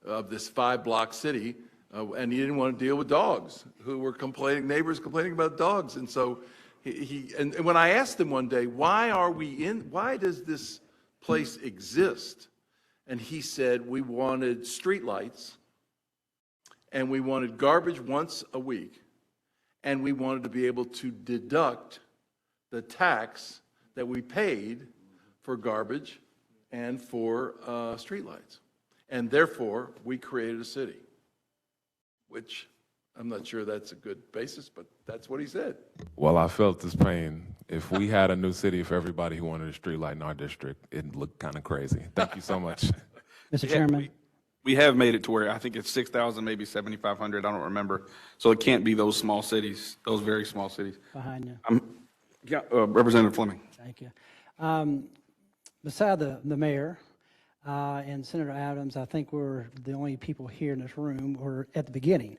of this 5-block city, and he didn't want to deal with dogs who were neighbors complaining about dogs. And so and when I asked him one day, why does this place exist? And he said, we wanted streetlights, and we wanted garbage once a week, and we wanted to be able to deduct the tax that we paid for garbage and for streetlights. And therefore, we created a city, which I'm not sure that's a good basis, but that's what he said. Well, I felt this pain. If we had a new city for everybody who wanted a street light in our district, it'd look kind of crazy. Thank you so much. Mr. Chairman. We have made it to where I think it's 6,000, maybe 7,500, I don't remember. So it can't be those small cities, those very small cities. Behind you. Yeah, Representative Fleming. Thank you. Beside the mayor and Senator Adams, I think we're the only people here in this room, or at the beginning,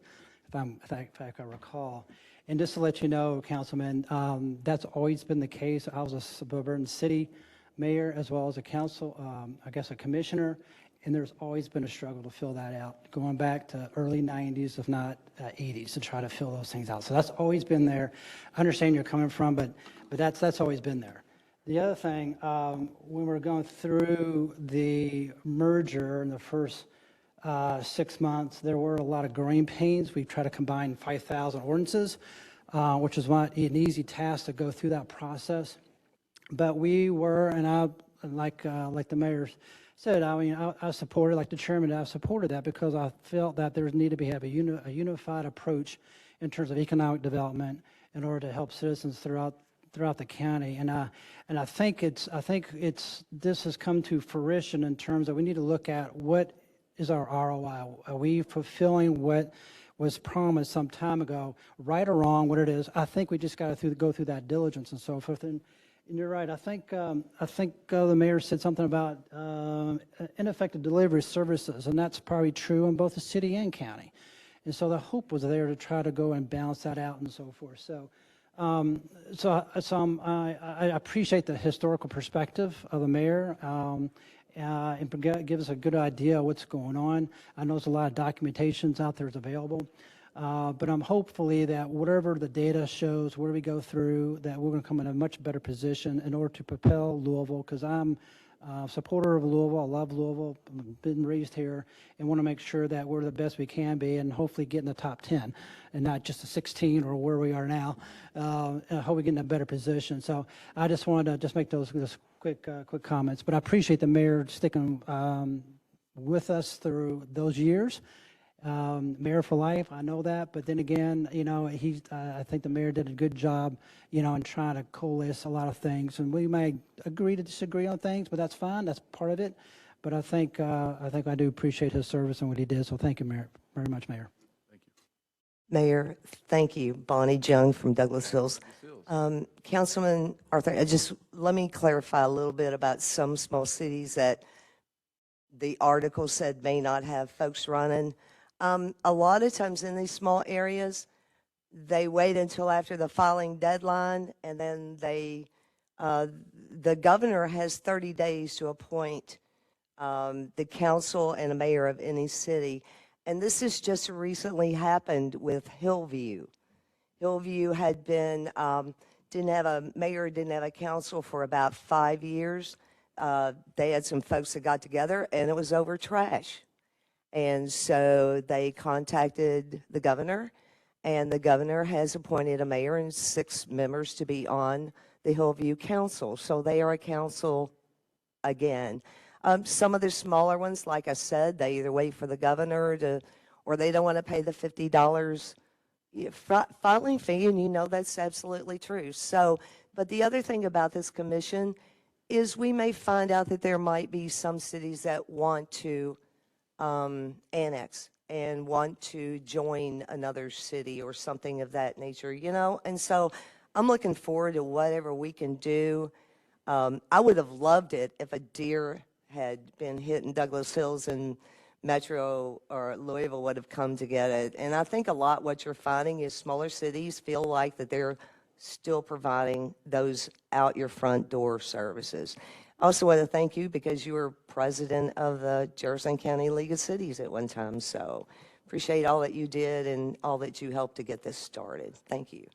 if I recall. And just to let you know, Councilman, that's always been the case. I was a suburban city mayor as well as a council, a commissioner, and there's always been a struggle to fill that out, going back to early 90s, if not 80s, to try to fill those things out. So that's always been there. I understand you're coming from, but that's always been there. The other thing, when we're going through the merger in the first 6 months, there were a lot of growing pains. We tried to combine 5,000 ordinances, which is not an easy task to go through that process. But we were, and I, like the mayor said, I supported, like the chairman, I supported that because I felt that there needed to have a unified approach in terms of economic development in order to help citizens throughout the county. And I think this has come to fruition in terms of we need to look at what is our ROI. Are we fulfilling what was promised some time ago, right or wrong, what it is? I think we just got to go through that diligence and so forth. And you're right. I think the mayor said something about ineffective delivery services, and that's probably true in both the city and county. And so the hope was there to try to go and balance that out and so forth. So I appreciate the historical perspective of the mayor and give us a good idea of what's going on. I know there's a lot of documentations out there that's available. But I'm hopefully that whatever the data shows, where we go through, that we're going to come in a much better position in order to propel Louisville, because I'm a supporter of Louisville. I love Louisville. I've been raised here and want to make sure that we're the best we can be and hopefully get in the top 10 and not just a 16 or where we are now. I hope we get in a better position. So I just wanted to just make those quick comments. But I appreciate the mayor sticking with us through those years. Mayor for life, I know that, but then again, I think the mayor did a good job, in trying to coalesce a lot of things, and we may agree to disagree on things, but that's fine, that's part of it. But I think I do appreciate his service and what he did, so thank you, Mayor, very much, Mayor. Thank you. Mayor, thank you. Bonnie Jung from Douglas Hills. Councilman Arthur, let me clarify a little bit about some small cities that the article said may not have folks running. A lot of times in these small areas, they wait until after the filing deadline, and then the governor has 30 days to appoint the council and a mayor of any city. And this has just recently happened with Hillview. Hillview had been, didn't have a mayor, didn't have a council for about 5 years. they had some folks that got together, and it was over trash. And so they contacted the governor, and the governor has appointed a mayor and 6 members to be on the Hillview Council. So they are a council again. Some of the smaller ones, like I said, they either wait for the governor to, or they don't want to pay the $50 filing fee, and you know that's absolutely true. So, but the other thing about this commission is we may find out that there might be some cities that want to annex and want to join another city or something of that nature, you know? And so I'm looking forward to whatever we can do. I would have loved it if a deer had been hit in Douglas Hills and Metro or Louisville would have come to get it. And I think a lot what you're finding is smaller cities feel like that they're still providing those out your front door services. I also want to thank you because you were president of the Jefferson County League of Cities at one time. So appreciate all that you did and all that you helped to get this started. Thank you.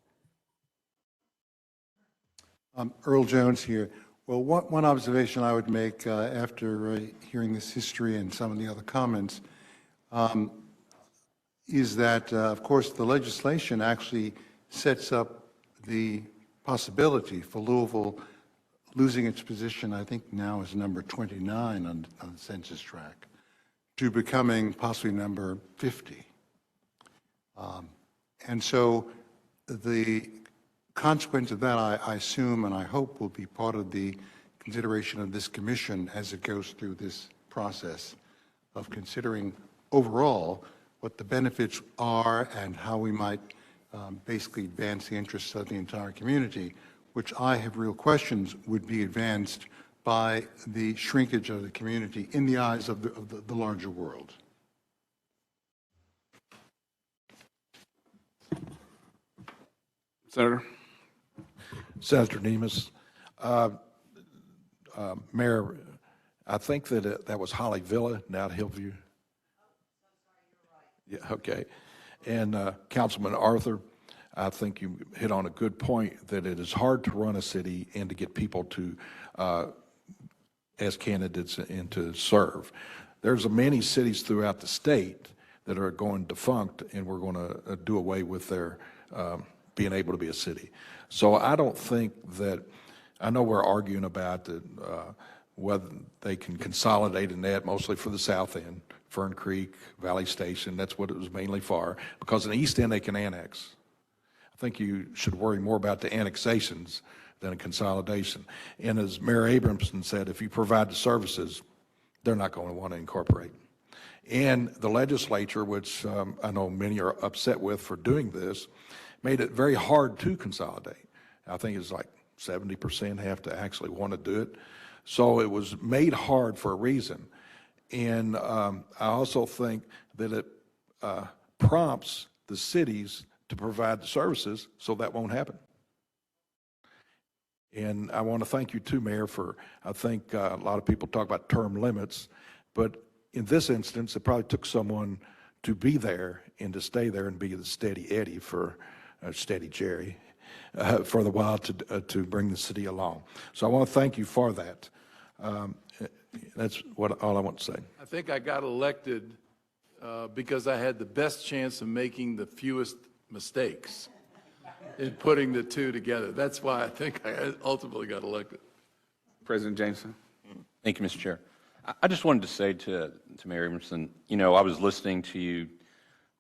Earl Jones here. Well, one observation I would make after hearing this history and some of the other comments is that, of course, the legislation actually sets up the possibility for Louisville losing its position, I think now is number 29 on the census tract, to becoming possibly number 50. And so the consequence of that, I assume and I hope, will be part of the consideration of this commission as it goes through this process of considering overall what the benefits are and how we might basically advance the interests of the entire community, which I have real questions would be advanced by the shrinkage of the community in the eyes of the larger world. Senator. Senator Nemes, Mayor, I think that that was Holly Villa, now at Hillview. Yeah, okay. And Councilman Arthur, I think you hit on a good point that it is hard to run a city and to get people to, as candidates, and to serve. There's many cities throughout the state that are going defunct, and we're going to do away with their being able to be a city. So I don't think that, I know we're arguing about whether they can consolidate in that, mostly for the south end, Fern Creek, Valley Station, that's what it was mainly for, because in the east end they can annex. I think you should worry more about the annexations than a consolidation. And as Mayor Abramson said, if you provide the services, they're not going to want to incorporate. And the legislature, which I know many are upset with for doing this, made it very hard to consolidate. I think it's like 70% have to actually want to do it. So it was made hard for a reason. And I also think that it prompts the cities to provide the services, so that won't happen. And I want to thank you too, Mayor, for, I think a lot of people talk about term limits, but in this instance, it probably took someone to be there and to stay there and be the steady Eddie for, steady Jerry, for the while to bring the city along. So I want to thank you for that. That's all I want to say. I think I got elected because I had the best chance of making the fewest mistakes in putting the two together. That's why I think I ultimately got elected. President Jameson. Thank you, Mr. Chair. I just wanted to say to Mayor Emerson, you know, I was listening to you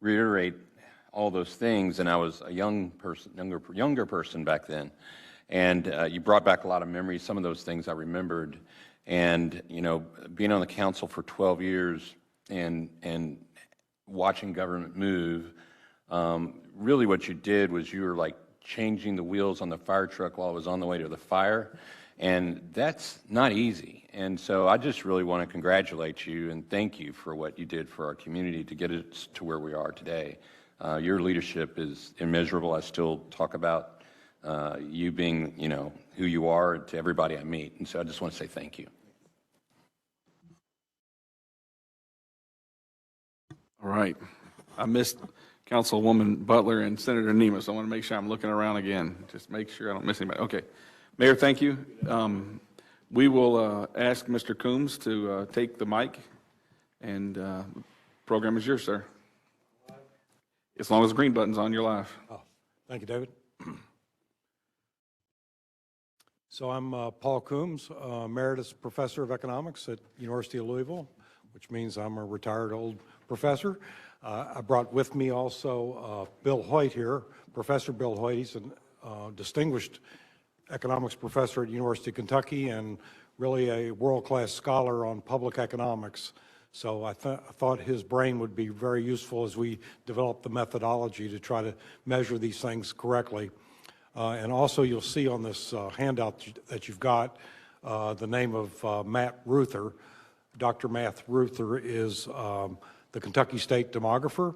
reiterate all those things, and I was a young person, younger person back then, and you brought back a lot of memories. Some of those things I remembered, and you know, being on the council for 12 years and watching government move. Really, what you did was you were like changing the wheels on the fire truck while it was on the way to the fire, and that's not easy. And so I just really want to congratulate you and thank you for what you did for our community to get us to where we are today. Your leadership is immeasurable. I still talk about you being, you know, who you are to everybody I meet. And so I just want to say thank you. All right. I missed Councilwoman Butler and Senator Nemes. I want to make sure I'm looking around again. Just make sure I don't miss anybody. Okay. Mayor, thank you. We will ask Mr. Coombs to take the mic, and the program is yours, sir. As long as the green button's on, you're live. Oh, thank you, David. So I'm Paul Coombs, Emeritus Professor of Economics at University of Louisville, which means I'm a retired old professor. I brought with me also Bill Hoyt here, Professor Bill Hoyt. He's a distinguished economics professor at University of Kentucky and really a world-class scholar on public economics. So I thought his brain would be very useful as we develop the methodology to try to measure these things correctly. And also you'll see on this handout that you've got the name of Matt Ruther. Dr. Matt Ruther is the Kentucky State demographer,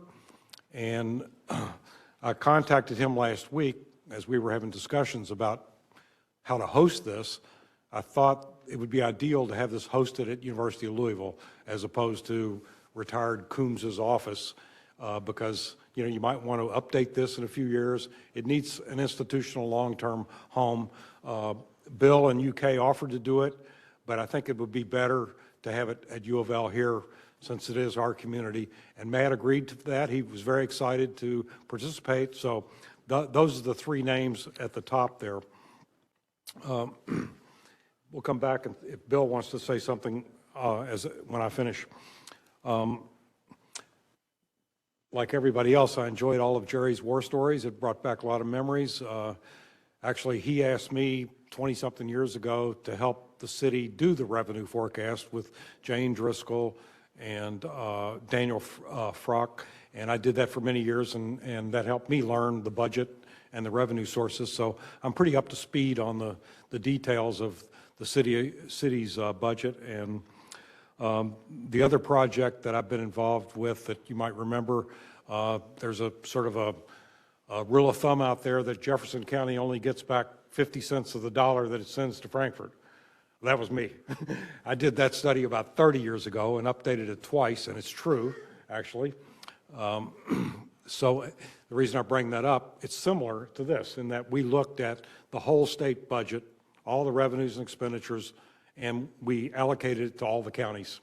and I contacted him last week as we were having discussions about how to host this. I thought it would be ideal to have this hosted at University of Louisville as opposed to retired Coombs's office because you might want to update this in a few years. It needs an institutional long-term home. Bill and UK offered to do it, but I think it would be better to have it at U of L here since it is our community. And Matt agreed to that. He was very excited to participate. So those are the three names at the top there. We'll come back and if Bill wants to say something when I finish. Like everybody else, I enjoyed all of Jerry's war stories. It brought back a lot of memories. Actually, he asked me 20-something years ago to help the city do the revenue forecast with Jane Driscoll and Daniel Frock, and I did that for many years, and that helped me learn the budget and the revenue sources. So I'm pretty up to speed on the details of the city's budget. And the other project that I've been involved with that you might remember, there's a sort of a rule of thumb out there that Jefferson County only gets back 50 cents of the dollar that it sends to Frankfurt. That was me. I did that study about 30 years ago and updated it twice, and it's true, actually. So the reason I bring that up, it's similar to this in that we looked at the whole state budget, all the revenues and expenditures, and we allocated it to all the counties.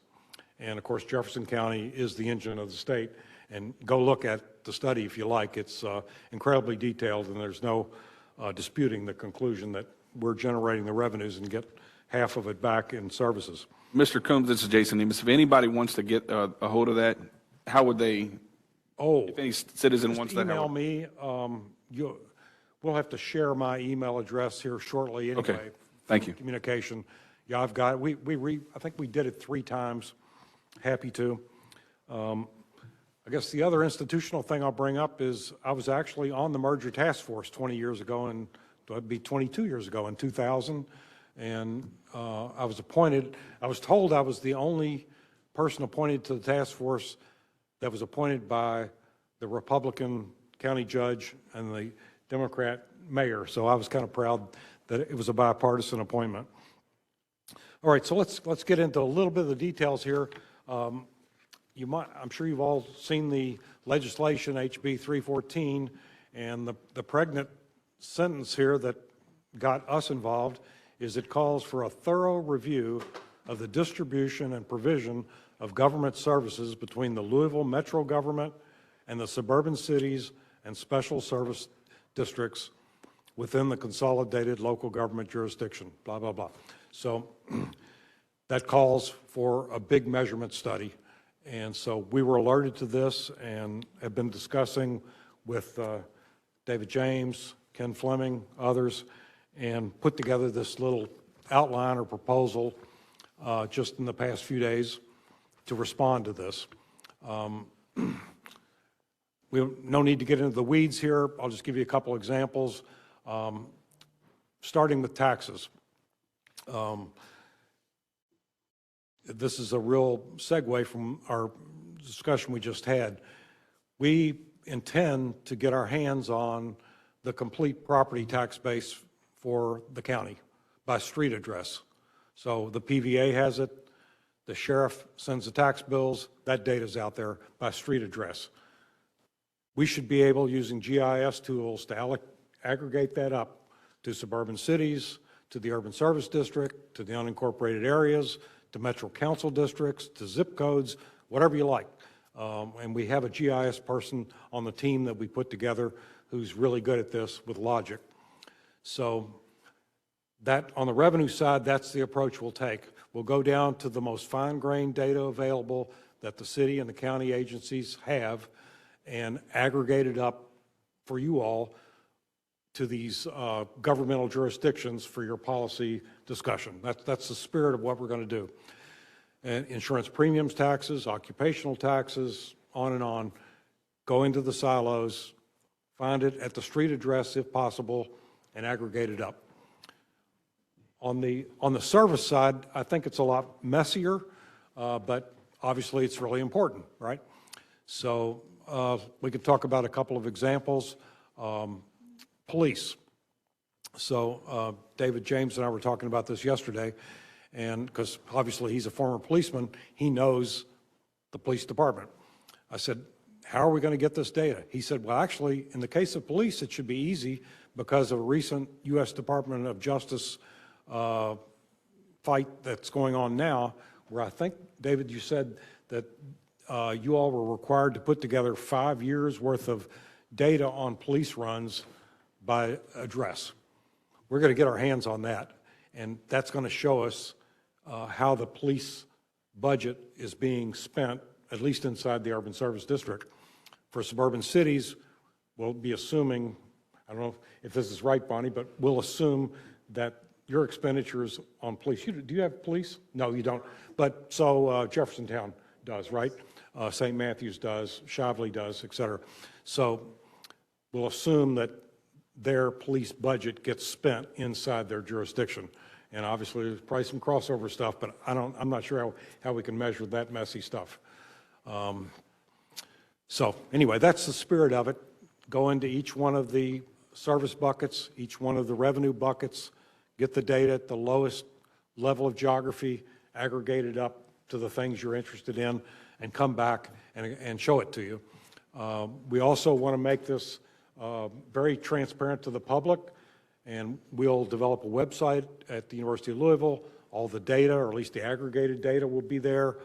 And of course, Jefferson County is the engine of the state. And go look at the study if you like. It's incredibly detailed, and there's no disputing the conclusion that we're generating the revenues and get half of it back in services. Mr. Coombs, this is Jason Nemus. If anybody wants to get a hold of that, how would they? Oh, if any citizen wants that, email me. We'll have to share my email address here shortly anyway. Okay, thank you. Communication. Yeah, I've got it. I think we did it 3 times. Happy to. I guess the other institutional thing I'll bring up is I was actually on the merger task force 20 years ago, and it'd be 22 years ago in 2000. And I was appointed, I was told I was the only person appointed to the task force that was appointed by the Republican county judge and the Democrat mayor. So I was kind of proud that it was a bipartisan appointment. All right, so let's get into a little bit of the details here. I'm sure you've all seen the legislation, HB 314, and the pregnant sentence here that got us involved is it calls for a thorough review of the distribution and provision of government services between the Louisville metro government and the suburban cities and special service districts within the consolidated local government jurisdiction, blah, blah, blah. So that calls for a big measurement study. And so we were alerted to this and have been discussing with David James, Ken Fleming, others, and put together this little outline or proposal just in the past few days to respond to this. We have no need to get into the weeds here. I'll just give you a couple examples, starting with taxes. This is a real segue from our discussion we just had. We intend to get our hands on the complete property tax base for the county by street address. So the PVA has it, the sheriff sends the tax bills, that data's out there by street address. We should be able, using GIS tools, to aggregate that up to suburban cities, to the urban service district, to the unincorporated areas, to metro council districts, to zip codes, whatever you like. And we have a GIS person on the team that we put together who's really good at this with logic. So that, on the revenue side, that's the approach we'll take. We'll go down to the most fine-grained data available that the city and the county agencies have and aggregate it up for you all to these governmental jurisdictions for your policy discussion. That's the spirit of what we're going to do. And insurance premiums, taxes, occupational taxes, on and on. Go into the silos, find it at the street address if possible, and aggregate it up. On the service side, I think it's a lot messier, but obviously it's really important, right? So we could talk about a couple of examples. Police. So David James and I were talking about this yesterday, and because obviously he's a former policeman, he knows the police department. I said, how are we going to get this data? He said, well, actually, in the case of police, it should be easy because of a recent U.S. Department of Justice fight that's going on now, where I think, David, you said that you all were required to put together 5 years worth of data on police runs by address. We're going to get our hands on that, and that's going to show us how the police budget is being spent, at least inside the urban service district. For suburban cities, we'll be assuming, I don't know if this is right, Bonnie, but we'll assume that your expenditures on police, do you have police? No, you don't. But so Jeffersontown does, right? St. Matthews does, Shively does, et cetera. So we'll assume that their police budget gets spent inside their jurisdiction. And obviously there's probably some crossover stuff, but I'm not sure how we can measure that messy stuff. So anyway, that's the spirit of it. Go into each one of the service buckets, each one of the revenue buckets, get the data at the lowest level of geography, aggregate it up to the things you're interested in, and come back and show it to you. We also want to make this very transparent to the public, and we'll develop a website at the University of Louisville. All the data, or at least the aggregated data, will be there.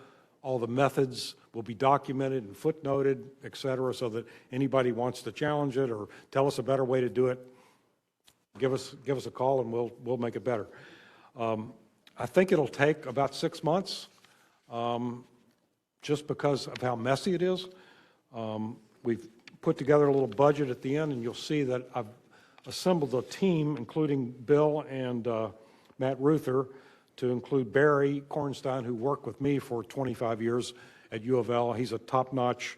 All the methods will be documented and footnoted, et cetera, so that anybody wants to challenge it or tell us a better way to do it, give us a call and we'll make it better. I think it'll take about 6 months, just because of how messy it is. We've put together a little budget at the end, and you'll see that I've assembled a team, including Bill and Matt Ruther, to include Barry Kornstein, who worked with me for 25 years at U of L. He's a top-notch,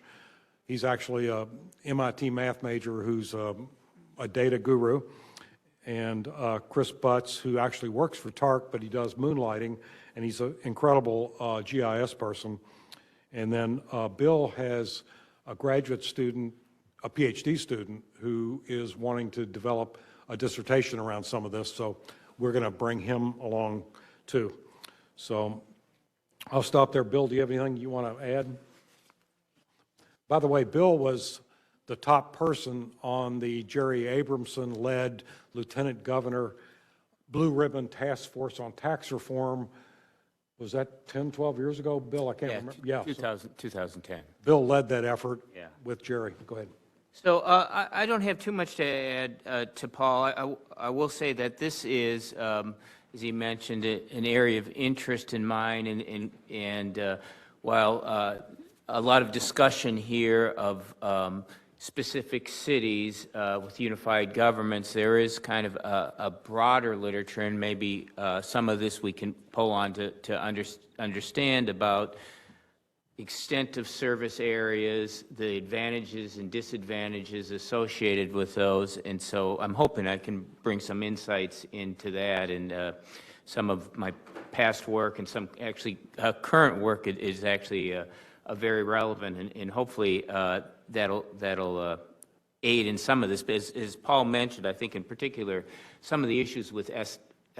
he's actually a MIT math major who's a data guru. And Chris Butts, who actually works for TARC, but he does moonlighting, and he's an incredible GIS person. And then Bill has a graduate student, a PhD student, who is wanting to develop a dissertation around some of this, so we're going to bring him along too. So I'll stop there. Bill, do you have anything you want to add? By the way, Bill was the top person on the Jerry Abramson-led Lieutenant Governor Blue Ribbon Task Force on Tax Reform. Was that 10, 12 years ago, Bill? I can't remember. Yeah, 2010. Bill led that effort Yeah. with Jerry. Go ahead. So I don't have too much to add to Paul. I will say that this is, as he mentioned, an area of interest in mine, and while a lot of discussion here of specific cities with unified governments, there is kind of a broader literature, and maybe some of this we can pull on to understand about extent of service areas, the advantages and disadvantages associated with those. And so I'm hoping I can bring some insights into that, and some of my past work and some actually current work is actually a very relevant, and hopefully that'll aid in some of this. But as Paul mentioned, I think in particular, some of the issues with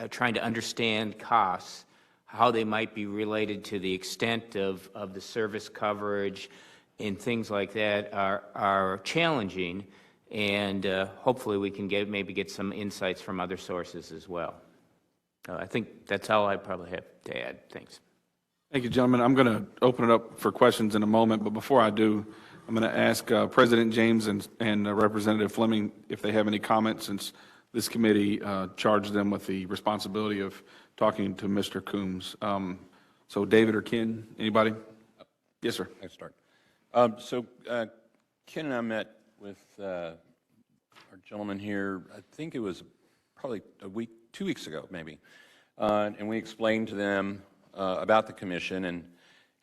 trying to understand costs, how they might be related to the extent of the service coverage and things like that are challenging, and hopefully we can maybe get some insights from other sources as well. I think that's all I probably have to add. Thanks. Thank you, gentlemen. I'm going to open it up for questions in a moment, but before I do, I'm going to ask President James and Representative Fleming if they have any comments, since this committee charged them with the responsibility of talking to Mr. Coombs. So David or Ken, anybody? Yes, sir. I start. Ken and I met with our gentleman here, I think it was probably 2 weeks ago, maybe, and we explained to them about the commission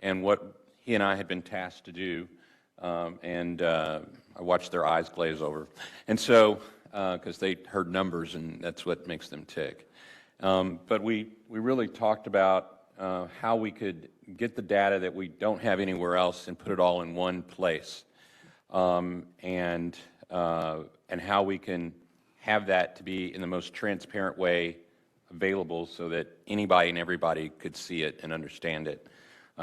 and what he and I had been tasked to do, and I watched their eyes glaze over, and so because they heard numbers and that's what makes them tick. But we really talked about how we could get the data that we don't have anywhere else and put it all in one place, and how we can have that to be in the most transparent way available so that anybody and everybody could see it and understand it.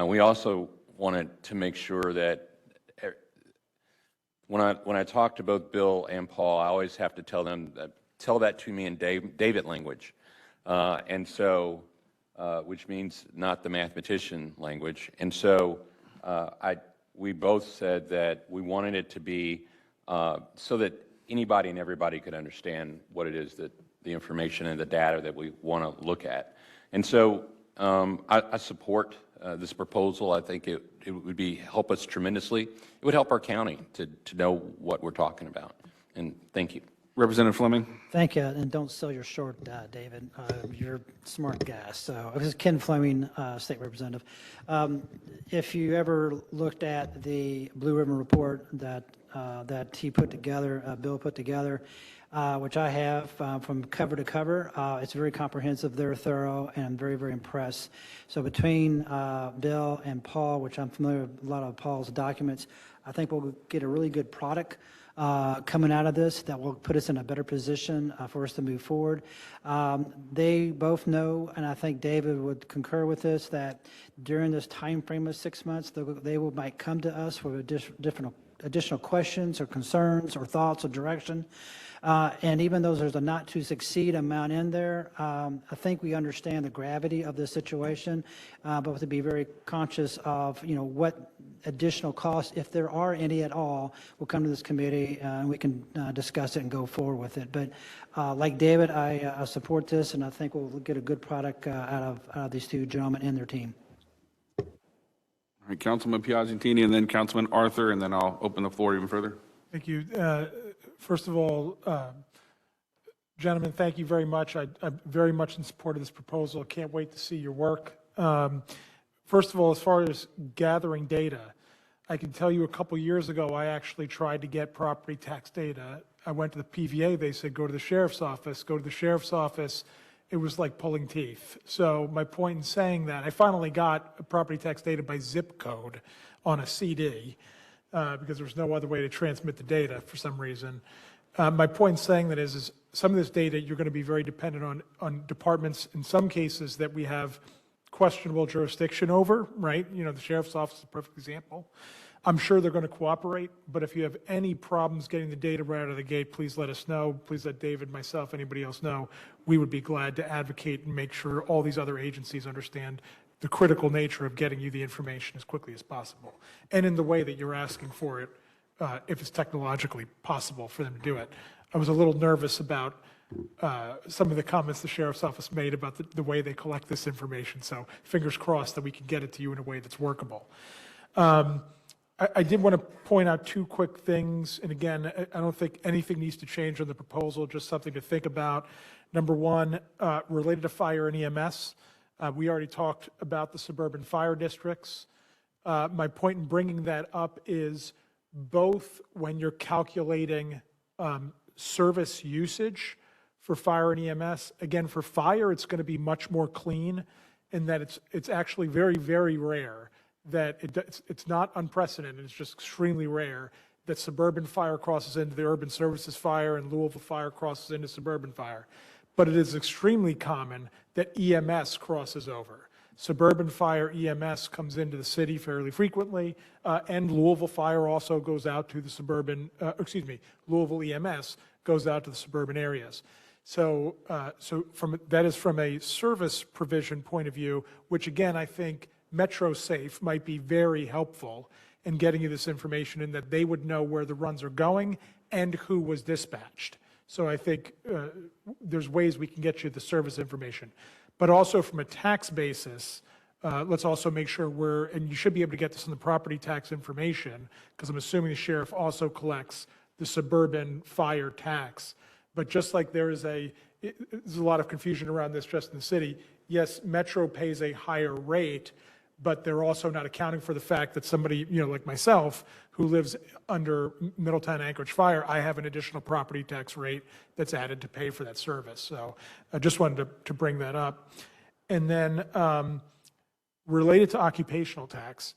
We also wanted to make sure that when I talk to both Bill and Paul, I always have to tell them that, tell that to me in David language, and so which means not the mathematician language. And so we both said that we wanted it to be so that anybody and everybody could understand what it is that the information and the data that we want to look at. And so I support this proposal. I think it would help us tremendously. It would help our county to know what we're talking about. And thank you. Representative Fleming. Thank you, and don't sell your short, David. You're a smart guy. So this is Ken Fleming, State Representative. If you ever looked at the Blue Ribbon report that he put together, Bill put together, which I have from cover to cover, it's very comprehensive, very thorough, and I'm very, very impressed. So between Bill and Paul, which I'm familiar with a lot of Paul's documents, I think we'll get a really good product coming out of this that will put us in a better position for us to move forward. They both know, and I think David would concur with this, that during this time frame of 6 months, they might come to us with different additional questions or concerns or thoughts or direction. And even though there's a not to succeed amount in there, I think we understand the gravity of the situation, but to be very conscious of, what additional costs, if there are any at all, will come to this committee and we can discuss it and go forward with it. But like David, I support this, and I think we'll get a good product out of these two gentlemen and their team. All right, Councilman Piagentini, and then Councilman Arthur, and then I'll open the floor even further. Thank you. First of all, gentlemen, thank you very much. I'm very much in support of this proposal. Can't wait to see your work. First of all, as far as gathering data, I can tell you a couple years ago, I actually tried to get property tax data. I went to the PVA. They said, go to the sheriff's office. Go to the sheriff's office. It was like pulling teeth. So my point in saying that, I finally got property tax data by zip code on a CD because there was no other way to transmit the data for some reason. My point in saying that is some of this data you're going to be very dependent on departments, in some cases, that we have questionable jurisdiction over, right? The sheriff's office is a perfect example. I'm sure they're going to cooperate, but if you have any problems getting the data right out of the gate, please let us know. Please let David, myself, anybody else know. We would be glad to advocate and make sure all these other agencies understand the critical nature of getting you the information as quickly as possible, and in the way that you're asking for it, if it's technologically possible for them to do it. I was a little nervous about some of the comments the sheriff's office made about the way they collect this information, so fingers crossed that we can get it to you in a way that's workable. I did want to point out two quick things, and again, I don't think anything needs to change on the proposal, just something to think about. Number one, related to fire and EMS, we already talked about the suburban fire districts. My point in bringing that up is both when you're calculating service usage for fire and EMS, again, for fire, it's going to be much more clean in that it's actually very, very rare that it's not unprecedented, it's just extremely rare that suburban fire crosses into the urban services fire and Louisville fire crosses into suburban fire. But it is extremely common that EMS crosses over. Suburban fire EMS comes into the city fairly frequently, and Louisville fire also goes out to the Louisville EMS goes out to the suburban areas. So, that is from a service provision point of view, which again, I think MetroSafe might be very helpful in getting you this information, in that they would know where the runs are going and who was dispatched. So I think there's ways we can get you the service information. But also from a tax basis, let's also make sure and you should be able to get this in the property tax information, because I'm assuming the sheriff also collects the suburban fire tax. But just like there's a lot of confusion around this just in the city, yes, Metro pays a higher rate, but they're also not accounting for the fact that somebody, like myself, who lives under Middletown Anchorage Fire, I have an additional property tax rate that's added to pay for that service. So I just wanted to bring that up. And then related to occupational tax,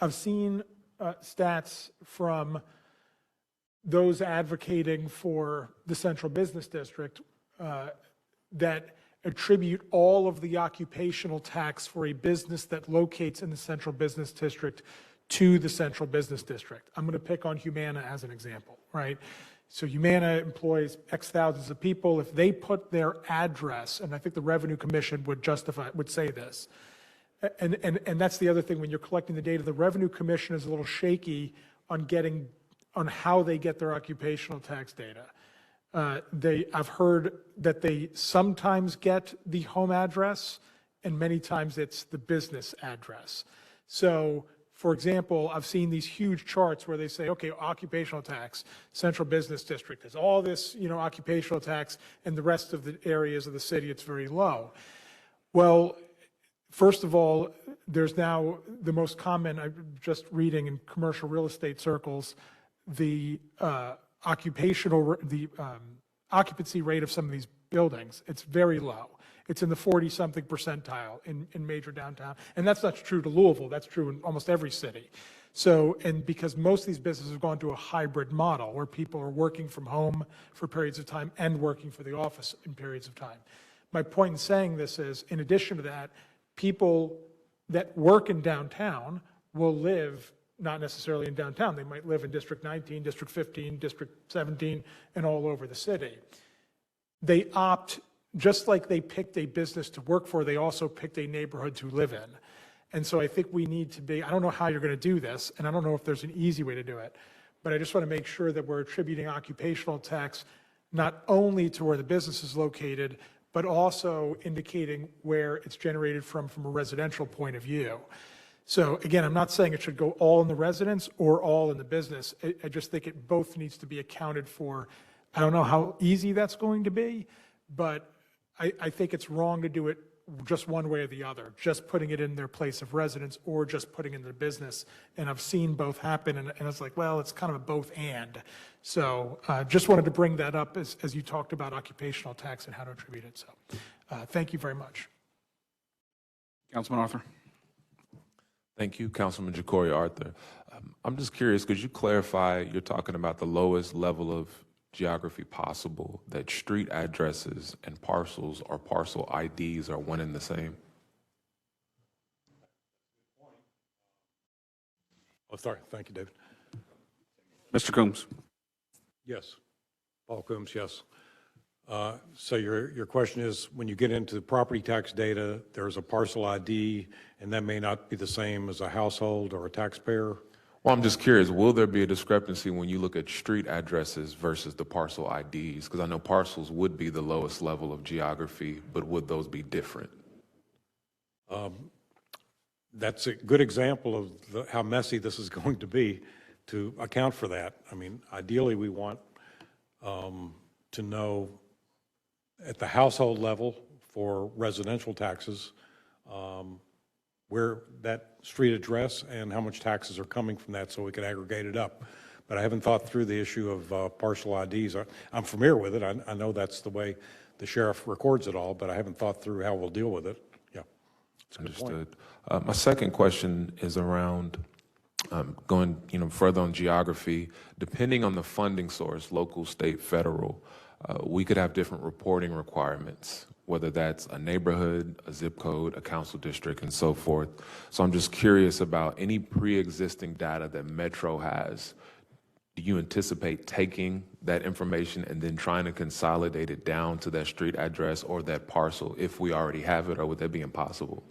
I've seen stats from those advocating for the Central Business District that attribute all of the occupational tax for a business that locates in the Central Business District to the Central Business District. I'm going to pick on Humana as an example, right? So Humana employs X thousands of people. If they put their address, and I think the Revenue Commission would say this, and that's the other thing when you're collecting the data, the Revenue Commission is a little shaky on how they get their occupational tax data. I've heard that they sometimes get the home address, and many times it's the business address. So, for example, I've seen these huge charts where they say, okay, occupational tax, Central Business District has all this, occupational tax, and the rest of the areas of the city, it's very low. Well, first of all, there's now the most common, I'm just reading in commercial real estate circles, the occupancy rate of some of these buildings, it's very low. It's in the 40-something percentile in major downtown. And that's not true to Louisville, that's true in almost every city. So, and because most of these businesses have gone to a hybrid model where people are working from home for periods of time and working for the office in periods of time. My point in saying this is, in addition to that, people that work in downtown will live not necessarily in downtown. They might live in District 19, District 15, District 17, and all over the city. They opt, just like they picked a business to work for, they also picked a neighborhood to live in. And so I think we need to be, I don't know how you're going to do this, and I don't know if there's an easy way to do it, but I just want to make sure that we're attributing occupational tax not only to where the business is located, but also indicating where it's generated from a residential point of view. So again, I'm not saying it should go all in the residence or all in the business. I just think it both needs to be accounted for. I don't know how easy that's going to be, but I think it's wrong to do it just one way or the other, just putting it in their place of residence or just putting it in their business. And I've seen both happen, and it's like, well, it's kind of a both and. So just wanted to bring that up as you talked about occupational tax and how to attribute it. So thank you very much. Councilman Arthur. Thank you, Councilman Ja'Cory Arthur. I'm just curious, could you clarify, you're talking about the lowest level of geography possible, that street addresses and parcels or parcel IDs are one and the same? Oh, sorry. Thank you, David. Mr. Coombs. Yes. Paul Coombs, yes. So your question is, when you get into the property tax data, there's a parcel ID, and that may not be the same as a household or a taxpayer? Well, I'm just curious, will there be a discrepancy when you look at street addresses versus the parcel IDs? Because I know parcels would be the lowest level of geography, but would those be different? That's a good example of how messy this is going to be to account for that. I mean, ideally, we want to know at the household level for residential taxes where that street address and how much taxes are coming from that so we can aggregate it up. But I haven't thought through the issue of parcel IDs. I'm familiar with it. I know that's the way the sheriff records it all, but I haven't thought through how we'll deal with it. Yeah. Understood. My second question is around going further on geography. Depending on the funding source, local, state, federal, we could have different reporting requirements, whether that's a neighborhood, a zip code, a council district, and so forth. So I'm just curious about any pre-existing data that Metro has. do you anticipate taking that information and then trying to consolidate it down to that street address or that parcel if we already have it, or would that be impossible?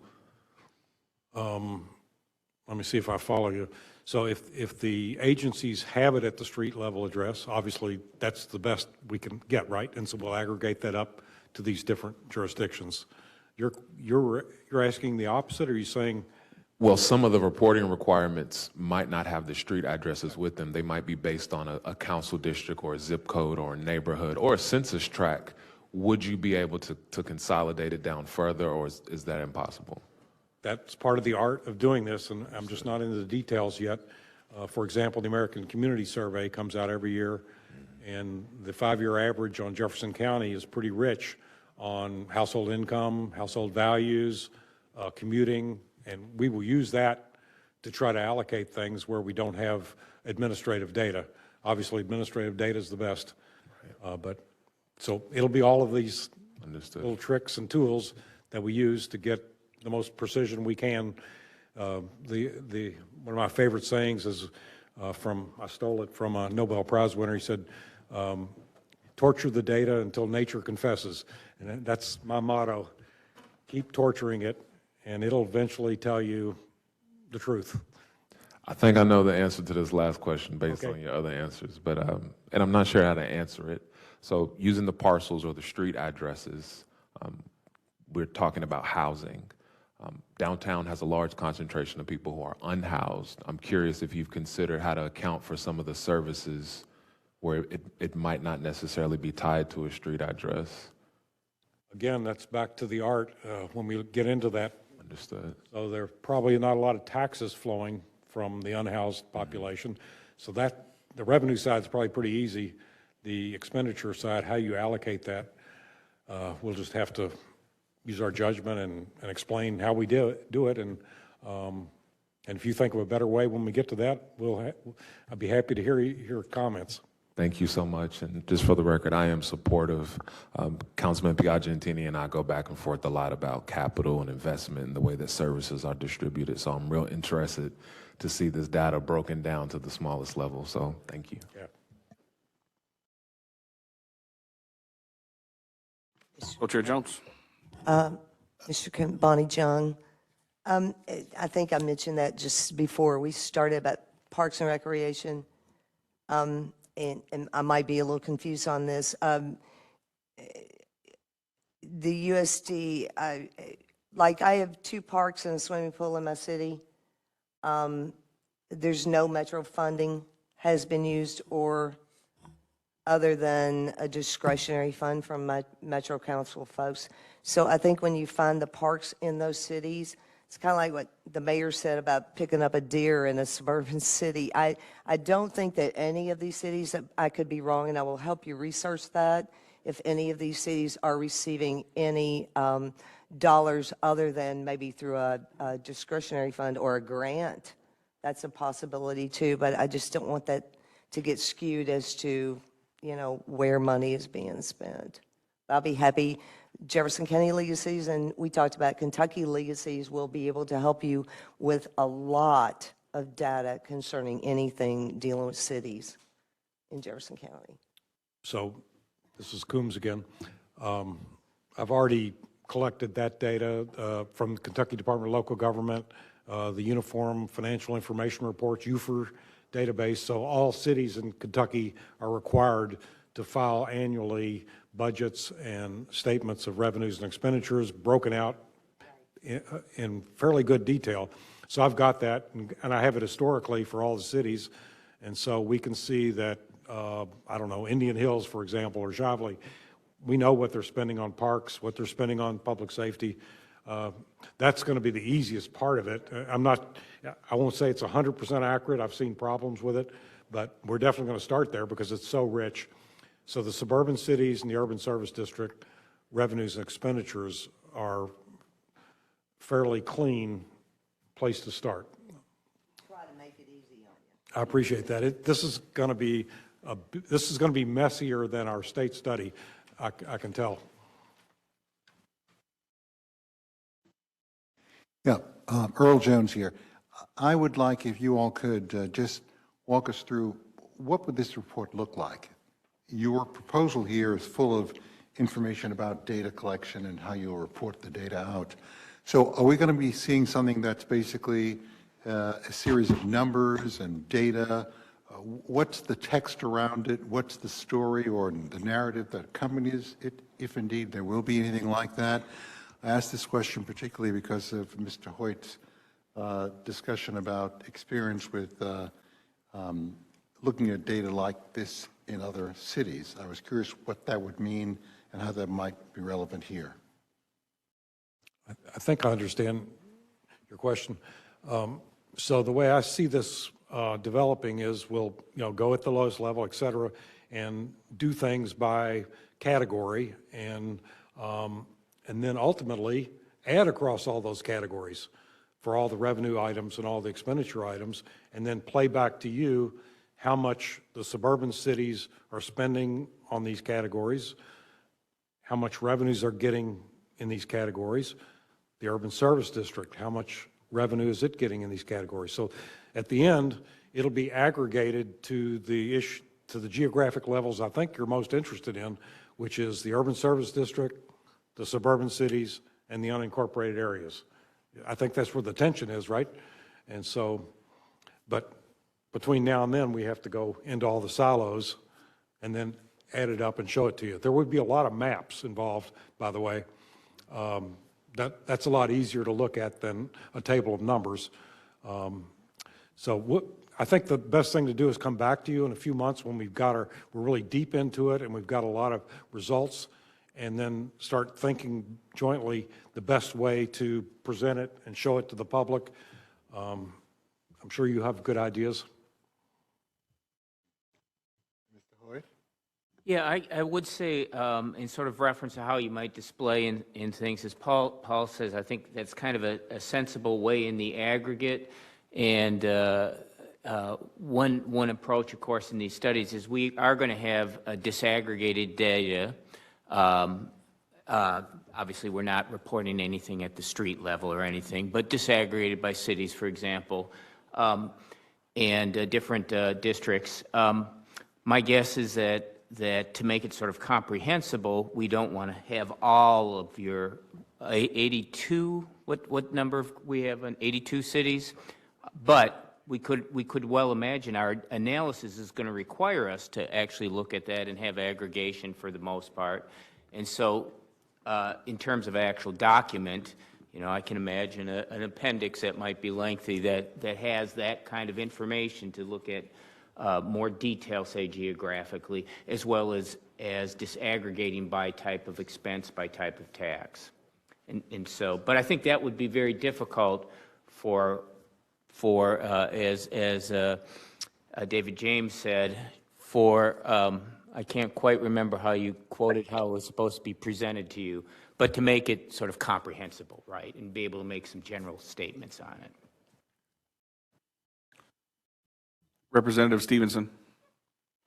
Let me see if I follow you. So if the agencies have it at the street level address, obviously that's the best we can get, right? And so we'll aggregate that up to these different jurisdictions. You're asking the opposite, or are you saying? Well, some of the reporting requirements might not have the street addresses with them. They might be based on a council district or a zip code or a neighborhood or a census tract. Would you be able to consolidate it down further, or is that impossible? That's part of the art of doing this, and I'm just not into the details yet. For example, the American Community Survey comes out every year, and the 5-year average on Jefferson County is pretty rich on household income, household values, commuting, and we will use that to try to allocate things where we don't have administrative data. Obviously, administrative data is the best, but so it'll be all of these little tricks and tools that we use to get the most precision we can. One of my favorite sayings is I stole it from a Nobel Prize winner. He said, torture the data until nature confesses. And that's my motto. Keep torturing it, and it'll eventually tell you the truth. I think I know the answer to this last question based on your other answers, but and I'm not sure how to answer it. So using the parcels or the street addresses, we're talking about housing. Downtown has a large concentration of people who are unhoused. I'm curious if you've considered how to account for some of the services where it might not necessarily be tied to a street address. Again, that's back to the art when we get into that. Understood. So there are probably not a lot of taxes flowing from the unhoused population. So that the revenue side is probably pretty easy. The expenditure side, how you allocate that, we'll just have to use our judgment and explain how we do it. And if you think of a better way when we get to that, I'd be happy to hear your comments. Thank you so much. And just for the record, I am supportive. Councilman Piagentini and I go back and forth a lot about capital and investment and the way that services are distributed. So I'm real interested to see this data broken down to the smallest level. So thank you. Yeah. Co-Chair Jones. Mr. Bonnie Jung, I think I mentioned that just before we started about Parks and Recreation, and I might be a little confused on this. The USD, like I have 2 parks and a swimming pool in my city. There's no metro funding has been used or other than a discretionary fund from my Metro Council folks. So I think when you find the parks in those cities, it's kind of like what the mayor said about picking up a deer in a suburban city. I don't think that any of these cities, that I could be wrong, and I will help you research that, if any of these cities are receiving any dollars other than maybe through a discretionary fund or a grant. That's a possibility too, but I just don't want that to get skewed as to, you know, where money is being spent. I'll be happy. Jefferson County League of Cities, and we talked about Kentucky League of Cities, will be able to help you with a lot of data concerning anything dealing with cities in Jefferson County. So this is Coombs again. I've already collected that data from the Kentucky Department of Local Government, the Uniform Financial Information Reports, UFR database. So all cities in Kentucky are required to file annually budgets and statements of revenues and expenditures broken out in fairly good detail. So I've got that, and I have it historically for all the cities. And so we can see that, I don't know, Indian Hills, for example, or Javli, we know what they're spending on parks, what they're spending on public safety. That's going to be the easiest part of it. I won't say it's 100% accurate. I've seen problems with it, but we're definitely going to start there because it's so rich. So the suburban cities and the urban service district revenues and expenditures are fairly clean place to start. Try to make it easy on you. I appreciate that. This is going to be messier than our state study. I can tell. Yeah, Earl Jones here. I would like if you all could just walk us through what would this report look like? Your proposal here is full of information about data collection and how you'll report the data out. So are we going to be seeing something that's basically a series of numbers and data? What's the text around it? What's the story or the narrative that accompanies it, if indeed there will be anything like that? I ask this question particularly because of Mr. Hoyt's discussion about experience with looking at data like this in other cities. I was curious what that would mean and how that might be relevant here. I think I understand your question. So the way I see this developing is we'll go at the lowest level, et cetera, and do things by category and then ultimately add across all those categories for all the revenue items and all the expenditure items, and then play back to you how much the suburban cities are spending on these categories, how much revenues are getting in these categories, the urban service district, how much revenue is it getting in these categories. So at the end, it'll be aggregated to the geographic levels I think you're most interested in, which is the urban service district, the suburban cities, and the unincorporated areas. I think that's where the tension is, right? And so, but between now and then, we have to go into all the silos and then add it up and show it to you. There would be a lot of maps involved, by the way. That's a lot easier to look at than a table of numbers. I think the best thing to do is come back to you in a few months when we're really deep into it and we've got a lot of results, and then start thinking jointly the best way to present it and show it to the public. I'm sure you have good ideas. Mr. Hoyt? Yeah, I would say, in sort of reference to how you might display in things, as Paul says, I think that's kind of a sensible way in the aggregate. And one approach, of course, in these studies is we are going to have disaggregated data. Obviously, we're not reporting anything at the street level or anything, but disaggregated by cities, for example, and different districts. My guess is that to make it sort of comprehensible, we don't want to have all of your 82, what number we have on 82 cities, but we could well imagine our analysis is going to require us to actually look at that and have aggregation for the most part. And so in terms of actual document, I can imagine an appendix that might be lengthy that has that kind of information to look at more detail, say geographically, as well as disaggregating by type of expense, by type of tax. And so, but I think that would be very difficult for as David James said, I can't quite remember how you quoted how it was supposed to be presented to you, but to make it sort of comprehensible, right, and be able to make some general statements on it. Representative Stevenson.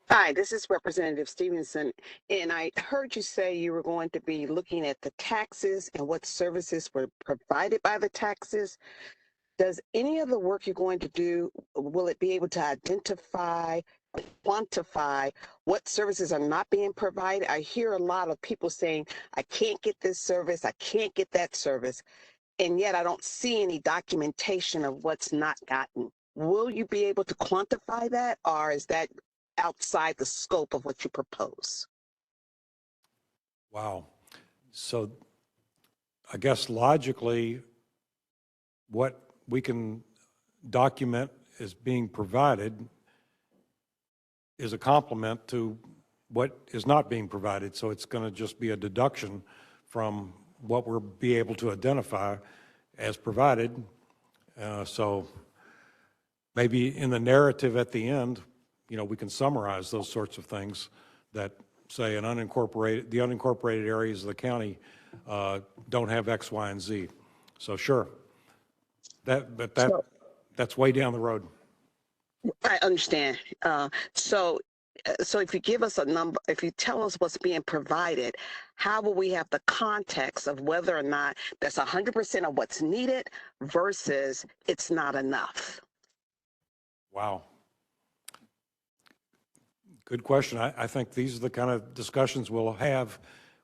Hi, this is Representative Stevenson, and I heard you say you were going to be looking at the taxes and what services were provided by the taxes. Does any of the work you're going to do, will it be able to identify, quantify what services are not being provided? I hear a lot of people saying, I can't get this service, I can't get that service, and yet I don't see any documentation of what's not gotten. Will you be able to quantify that, or is that outside the scope of what you propose? Wow. So I guess logically, what we can document as being provided is a complement to what is not being provided. So it's going to just be a deduction from what we'll be able to identify as provided. So maybe in the narrative at the end, we can summarize those sorts of things that say the unincorporated areas of the county don't have X, Y, and Z. So sure, that's way down the road. I understand. So if you give us a number, if you tell us what's being provided, how will we have the context of whether or not that's 100% of what's needed versus it's not enough? Wow. Good question. I think these are the kind of discussions we'll have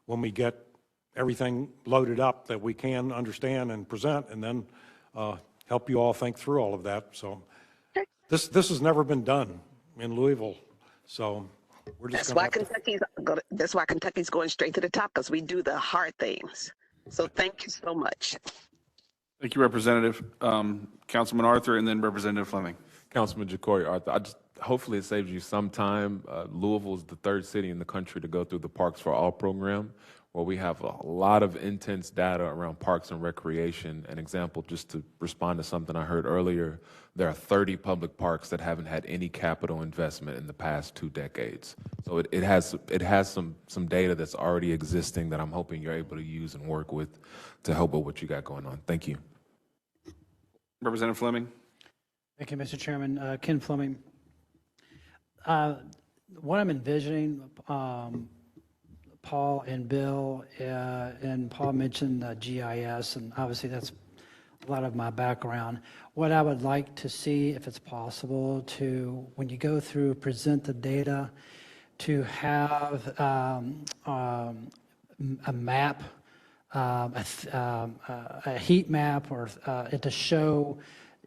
when we get everything loaded up that we can understand and present, and then help you all think through all of that. So this has never been done in Louisville, so we're just That's going why to have to. That's why Kentucky's going straight to the top, because we do the hard things. So thank you so much. Thank you, Representative. Councilman Arthur and then Representative Fleming. Councilman Ja'Cory Arthur, hopefully it saves you some time. Louisville is the third city in the country to go through the Parks for All program, where we have a lot of intense data around parks and recreation. An example, just to respond to something I heard earlier, there are 30 public parks that haven't had any capital investment in the past 2 decades. So it has some data that's already existing that I'm hoping you're able to use and work with to help with what you got going on. Thank you. Representative Fleming. Thank you, Mr. Chairman. Ken Fleming. What I'm envisioning, Paul and Bill, and Paul mentioned GIS, and obviously that's a lot of my background. What I would like to see, if it's possible, to, when you go through, present the data, to have a map, a heat map, or to show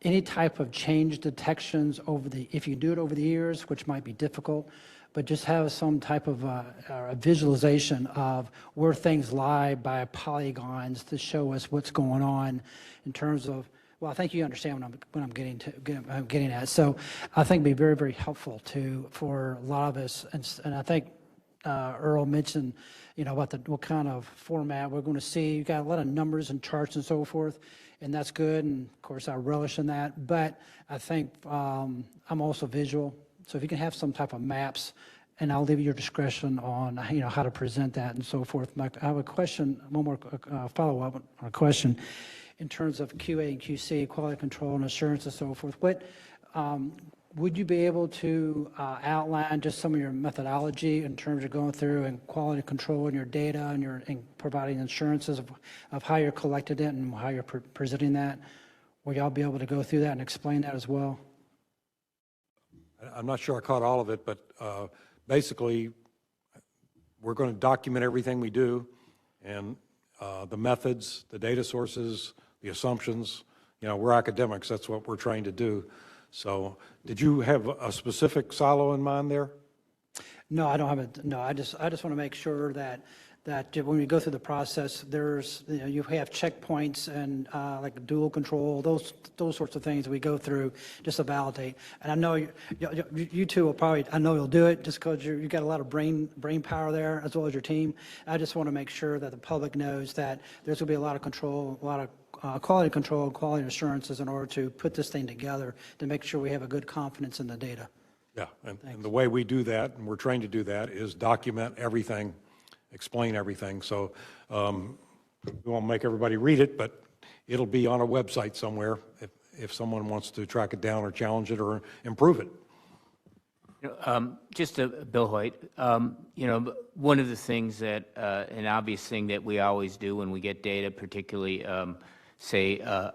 any type of change detections over the, if you do it over the years, which might be difficult, but just have some type of a visualization of where things lie by polygons to show us what's going on in terms of, well, I think you understand what I'm getting at. So I think it'd be very, very helpful for a lot of us, and I think Earl mentioned, about what kind of format we're going to see. You got a lot of numbers and charts and so forth, and that's good. And of course, I relish in that. But I think I'm also visual. So if you can have some type of maps, and I'll leave your discretion on how to present that and so forth. I have a question, one more follow-up on a question in terms of QA and QC, quality control and assurance and so forth. What would you be able to outline just some of your methodology in terms of going through and quality control in your data and providing assurances of how you're collecting it and how you're presenting that? Will y'all be able to go through that and explain that as well? I'm not sure I caught all of it, but basically, we're going to document everything we do, and the methods, the data sources, the assumptions. We're academics. That's what we're trying to do. So did you have a specific silo in mind there? No, I don't have it. No, I just want to make sure that when we go through the process, there's, you have checkpoints and like dual control, those sorts of things we go through just to validate. And I know you two will probably, I know you'll do it just because you got a lot of brain power there as well as your team. I just want to make sure that the public knows that there's going to be a lot of control, a lot of quality control, quality assurances in order to put this thing together to make sure we have a good confidence in the data. Yeah, and the way we do that, and we're trained to do that, is document everything, explain everything. So we won't make everybody read it, but it'll be on a website somewhere if someone wants to track it down or challenge it or improve it. Just Bill Hoyt, one of the things that, an obvious thing that we always do when we get data, particularly, say, a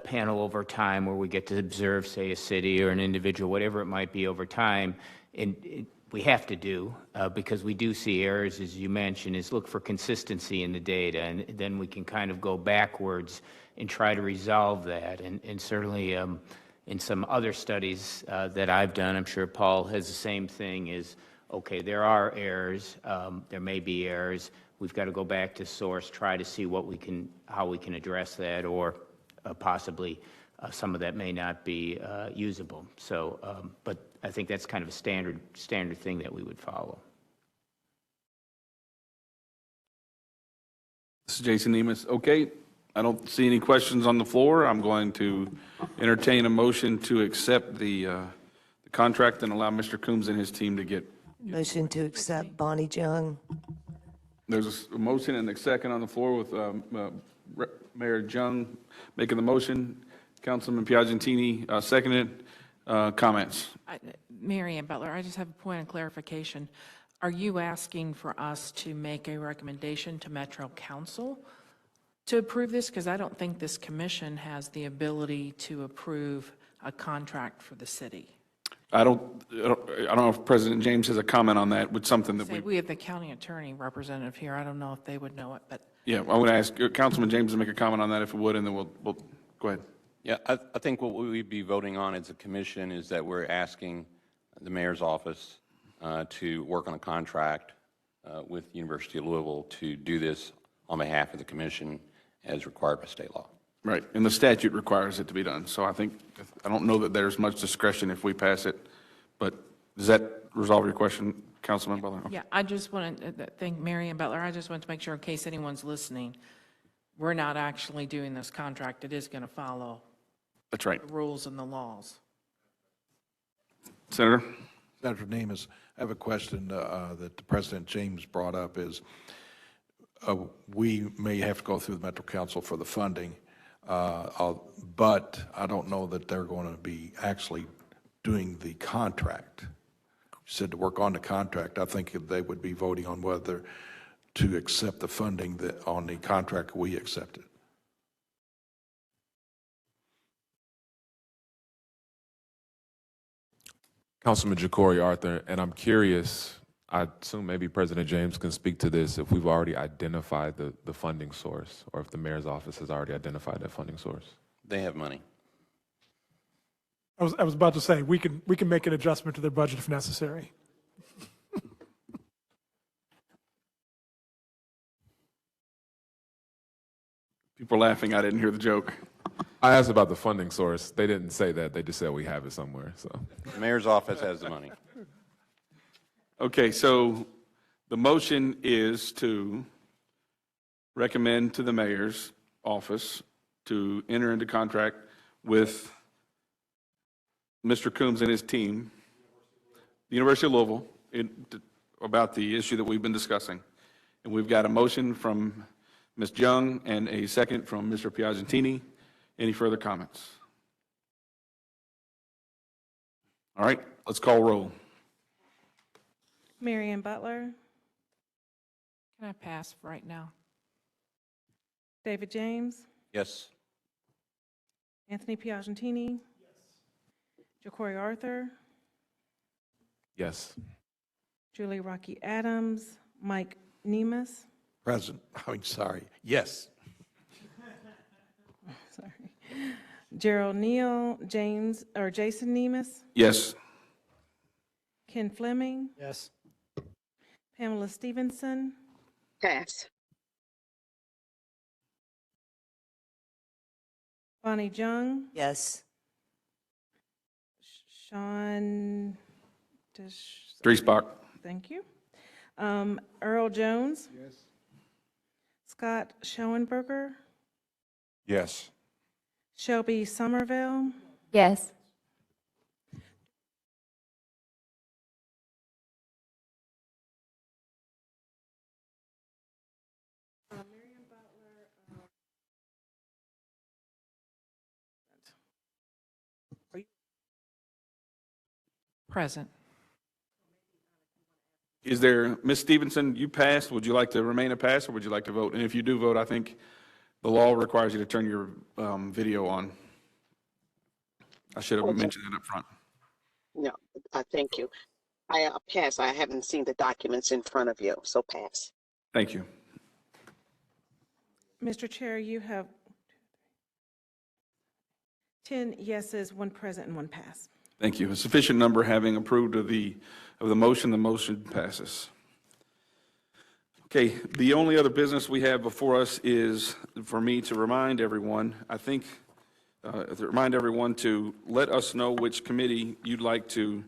panel over time where we get to observe, say, a city or an individual, whatever it might be over time, and we have to do, because we do see errors, as you mentioned, is look for consistency in the data, and then we can kind of go backwards and try to resolve that. And certainly in some other studies that I've done, I'm sure Paul has the same thing, is, okay, there are errors, there may be errors, we've got to go back to source, try to see how we can address that, or possibly some of that may not be usable. So, but I think that's kind of a standard thing that we would follow. This is Jason Nemus. Okay, I don't see any questions on the floor. I'm going to entertain a motion to accept the contract and allow Mr. Coombs and his team to get. Motion to accept Bonnie Jung. There's a motion and a second on the floor with Mayor Jung making the motion. Councilman Piagentini seconded. Comments? Mary Ann Butler, I just have a point of clarification. Are you asking for us to make a recommendation to Metro Council to approve this? Because I don't think this commission has the ability to approve a contract for the city. I don't know if President James has a comment on that, with something that Say, we have the county attorney representative here. I don't know if they would know it, but yeah, I would ask Councilman James to make a comment on that if it would, and then we'll go ahead. Yeah, I think what we'd be voting on as a commission is that we're asking the mayor's office to work on a contract with University of Louisville to do this on behalf of the commission as required by state law. Right, and the statute requires it to be done. So I don't know that there's much discretion if we pass it, but does that resolve your question, Councilman Butler? Okay. yeah, I just want to thank Mary Ann Butler. I just want to make sure, in case anyone's listening, we're not actually doing this contract. It is going to follow That's right. the rules and the laws. Senator? Senator Nemeth, I have a question that President James brought up is we may have to go through the Metro Council for the funding, but I don't know that they're going to be actually doing the contract. You said to work on the contract. I think they would be voting on whether to accept the funding that on the contract we accepted. Councilman Ja'Cory Arthur, and I'm curious, I assume maybe President James can speak to this, if we've already identified the funding source, or if the mayor's office has already identified that funding source. They have money. I was about to say, we can make an adjustment to their budget if necessary. People are laughing. I didn't hear the joke. I asked about the funding source. They didn't say that. They just said we have it somewhere. So The mayor's office has the money. Okay, so the motion is to recommend to the mayor's office to enter into contract with Mr. Coombs and his team, the University of Louisville, about the issue that we've been discussing. And we've got a motion from Ms. Jung and a second from Mr. Piagentini. Any further comments? All right, let's call roll. Mary Ann Butler, Can I pass right now? David James, Yes. Anthony Piagentini. Yes. Ja'Cory Arthur, yes. Julie Rocky Adams, Mike Nemeth. Present. Sorry. Yes. Sorry. Gerald Neal, Jason Nemeth, Yes. Ken Fleming, Yes. Pamela Stevenson, Pass. Bonnie Jung, Yes. Sean Driesbach. Thank you. Earl Jones. Yes. Scott Schoenberger, Yes. Shelby Somerville, Yes. Present. Is there, Ms. Stevenson, you passed. Would you like to remain a pass, or would you like to vote? And if you do vote, I think the law requires you to turn your video on. I should have mentioned that up front. No, thank you. I pass. I haven't seen the documents in front of you, so pass. Thank you. Mr. Chair, you have 10 yeses, 1 present, and 1 pass. Thank you. A sufficient number having approved of the motion passes. Okay, the only other business we have before us is for me to remind everyone, to let us know which committee you'd like to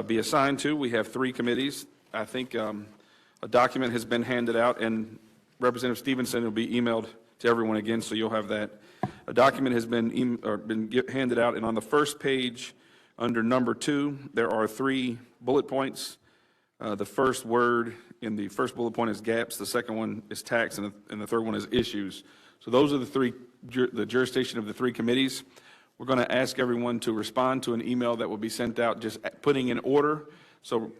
be assigned to. We have 3 committees. I think a document has been handed out, and Representative Stevenson will be emailed to everyone again, so you'll have that. A document has been handed out, and on the first page, under number 2, there are 3 bullet points. The first word in the first bullet point is gaps, the second one is tax, and the third one is issues. So those are the jurisdiction of the 3 committees. We're going to ask everyone to respond to an email that will be sent out just putting in order. So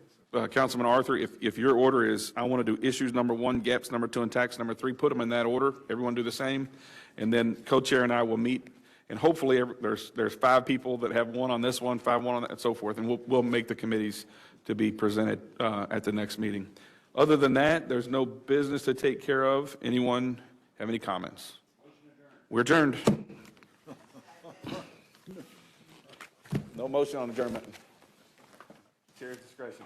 Councilman Arthur, if your order is, I want to do issues number 1, gaps number 2, and tax number 3, put them in that order. Everyone do the same. And then co-chair and I will meet And hopefully, there's 5 people that have one on this one, 5 on that, and so forth, and we'll make the committees to be presented at the next meeting. Other than that, there's no business to take care of. Anyone have any comments? We're adjourned. No motion on adjournment. Chair's discretion.